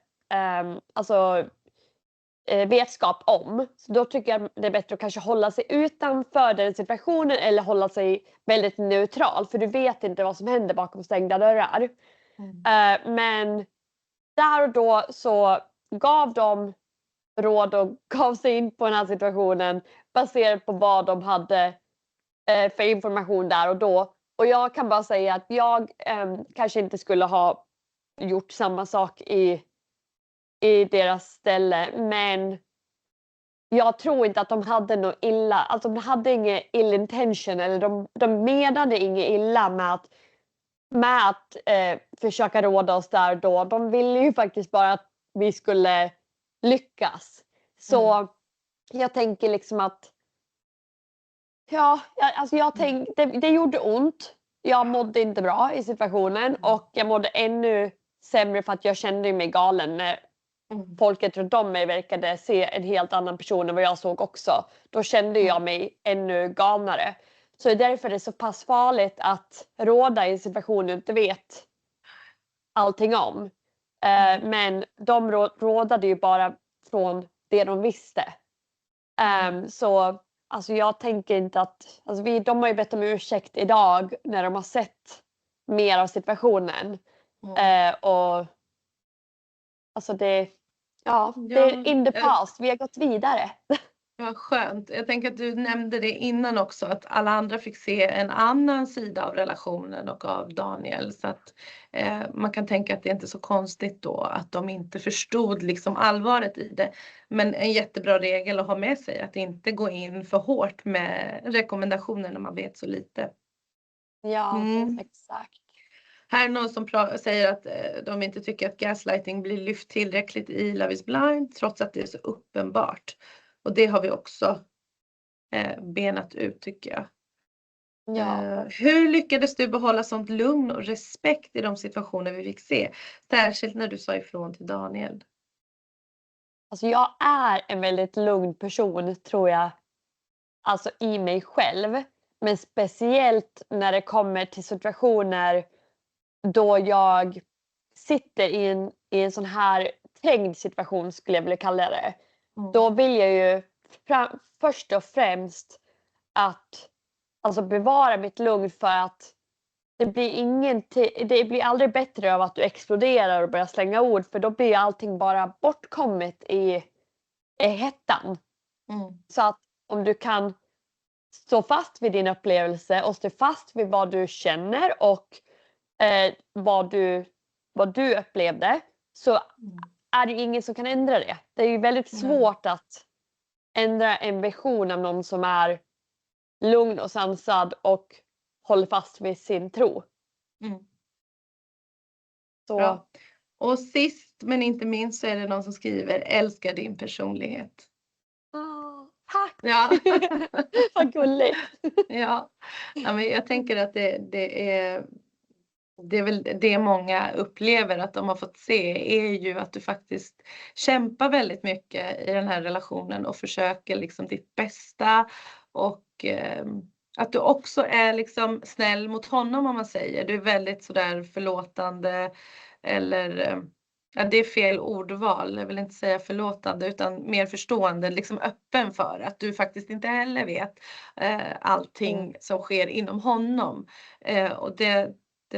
vetskap om. Så då tycker jag det är bättre att kanske hålla sig utanför den situationen eller hålla sig väldigt neutral. För du vet inte vad som händer bakom stängda dörrar. Men där och då så gav de råd och gav sig in på den här situationen baserat på vad de hade för information där och då. Och jag kan bara säga att jag kanske inte skulle ha gjort samma sak i deras ställe, men jag tror inte att de hade något illa, alltså de hade ingen ill intention, eller de menade inget illa med att försöka råda oss där då. De ville ju faktiskt bara att vi skulle lyckas. Så jag tänker liksom att alltså jag tänkte, det gjorde ont. Jag mådde inte bra i situationen och jag mådde ännu sämre för att jag kände mig galen när folket runt om mig verkade se en helt annan person än vad jag såg också. Då kände jag mig ännu galnare. Så det är därför det är så pass farligt att råda i en situation du inte vet allting om. Men de rådade ju bara från det de visste. Så alltså jag tänker inte att, alltså de har ju bett om ursäkt idag när de har sett mer av situationen. Och alltså det är in the past, vi har gått vidare. Ja, skönt. Jag tänker att du nämnde det innan också, att alla andra fick se en annan sida av relationen och av Daniel. Så att man kan tänka att det inte är så konstigt då att de inte förstod liksom allvaret i det. Men en jättebra regel att ha med sig, att inte gå in för hårt med rekommendationer när man vet så lite. Ja, exakt. Här är någon som säger att de inte tycker att gaslighting blir lyft tillräckligt i Love is blind, trots att det är så uppenbart. Och det har vi också benat ut, tycker jag. Ja. Hur lyckades du behålla sånt lugn och respekt i de situationer vi fick se? Särskilt när du sa ifrån till Daniel. Alltså jag är en väldigt lugn person, tror jag. Alltså i mig själv. Men speciellt när det kommer till situationer då jag sitter i en sån här trängd situation, skulle jag vilja kalla det. Då vill jag ju först och främst att alltså bevara mitt lugn, för att det blir aldrig bättre av att du exploderar och börjar slänga ord, för då blir allting bara bortkommet i hettan. Så att om du kan stå fast vid din upplevelse och stå fast vid vad du känner och vad du upplevde, så är det ingen som kan ändra det. Det är ju väldigt svårt att ändra en vision av någon som är lugn och sansad och håller fast vid sin tro. Så. Bra. Och sist men inte minst så är det någon som skriver: älskar din personlighet. Tack! Ja. Vad gulligt. Ja, men jag tänker att det är väl det många upplever att de har fått se, är ju att du faktiskt kämpar väldigt mycket i den här relationen och försöker liksom ditt bästa, och att du också är liksom snäll mot honom, om man säger. Du är väldigt sådär förlåtande, eller ja, det är fel ordval. Jag vill inte säga förlåtande utan mer förstående, liksom öppen för att du faktiskt inte heller vet allting som sker inom honom. Och det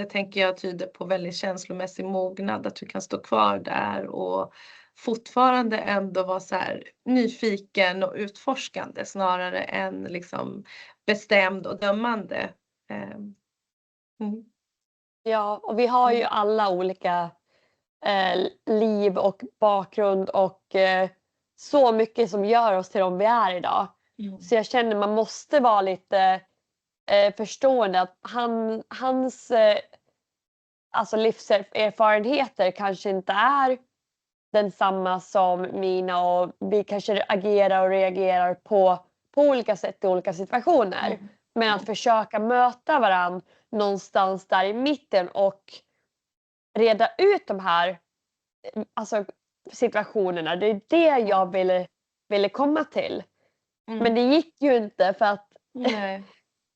tänker jag tyder på väldigt känslomässig mognad, att du kan stå kvar där och fortfarande ändå vara så här nyfiken och utforskande, snarare än liksom bestämd och dömande. Ja, och vi har ju alla olika liv och bakgrund och så mycket som gör oss till de vi är idag. Så jag känner man måste vara lite förstående att hans alltså livserfarenheter kanske inte är densamma som mina, och vi kanske agerar och reagerar på olika sätt i olika situationer. Men att försöka möta varandra någonstans där i mitten och reda ut de här alltså situationerna, det är det jag ville komma till. Men det gick ju inte, för att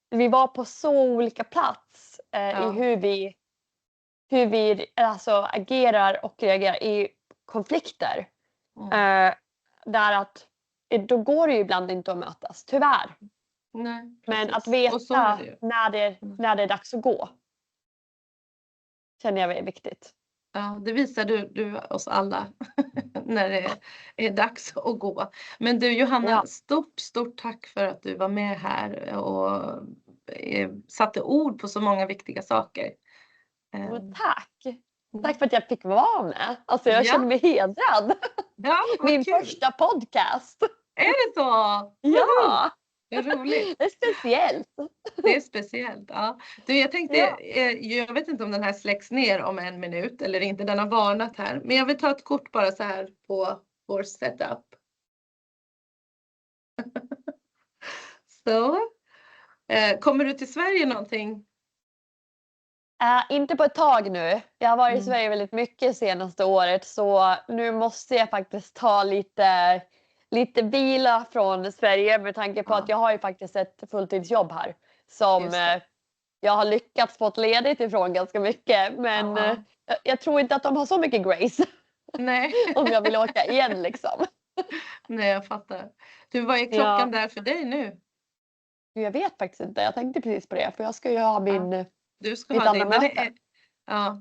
vi var på så olika plats i hur vi alltså agerar och reagerar i konflikter. Där att då går det ju ibland inte att mötas, tyvärr. Nej, men att veta när det är dags att gå, känner jag är viktigt. Ja, det visar du oss alla när det är dags att gå. Men du Johanna, Ja. stort tack för att du var med här och satte ord på så många viktiga saker. Och tack! Tack för att jag fick vara med. Alltså jag Ja. känner mig hedrad. Ja, vad Min kul. första podcast. Är det så? Ja! Vad roligt. Det är speciellt. Det är speciellt. Ja. Du, jag tänkte, jag vet inte om den här släcks ner om 1 minut eller inte. Den har varnat här. Men jag vill ta ett kort bara så här på vår setup. Så. Kommer du till Sverige någonting? Inte på ett tag nu. Jag har varit i Mm. Sverige väldigt mycket senaste året så nu måste jag faktiskt ta lite vila från Sverige med tanke på Ja. att jag har ju faktiskt ett fulltidsjobb här som Just det. jag har lyckats få ledigt ifrån ganska mycket men Ja. jag tror inte att de har så mycket grace Nej. om jag vill åka igen liksom. Nej, jag fattar. Du, vad är klockan där för dig nu? Jag vet faktiskt inte. Jag tänkte precis på det för jag ska ju ha Du ska mitt ha andra det. möte.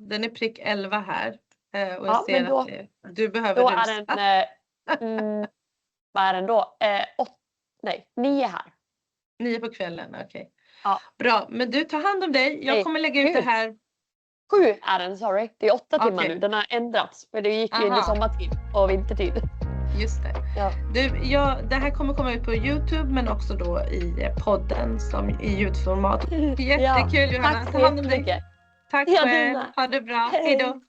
Den är prick 11 här. Och jag Ja, ser men då- att du behöver Då rusa. är den vad är den då? 9 här. 9 på kvällen, okej. Ja. Bra, men du tar hand om dig. Jag Nej, kommer lägga ut det gud. här. 7 är den, sorry. Det är 8 timmar Okej. nu. Den har ändrats. För det gick ju in Aha. i sommartid och vintertid. Just det. Ja. Du, det här kommer komma ut på YouTube men också då i podden som i ljudformat. Jättekul Johanna. Tack Ta så hand om dig. jättemycket. Tack Ja, själv. Dina. Ha det bra. Hej. Hej då.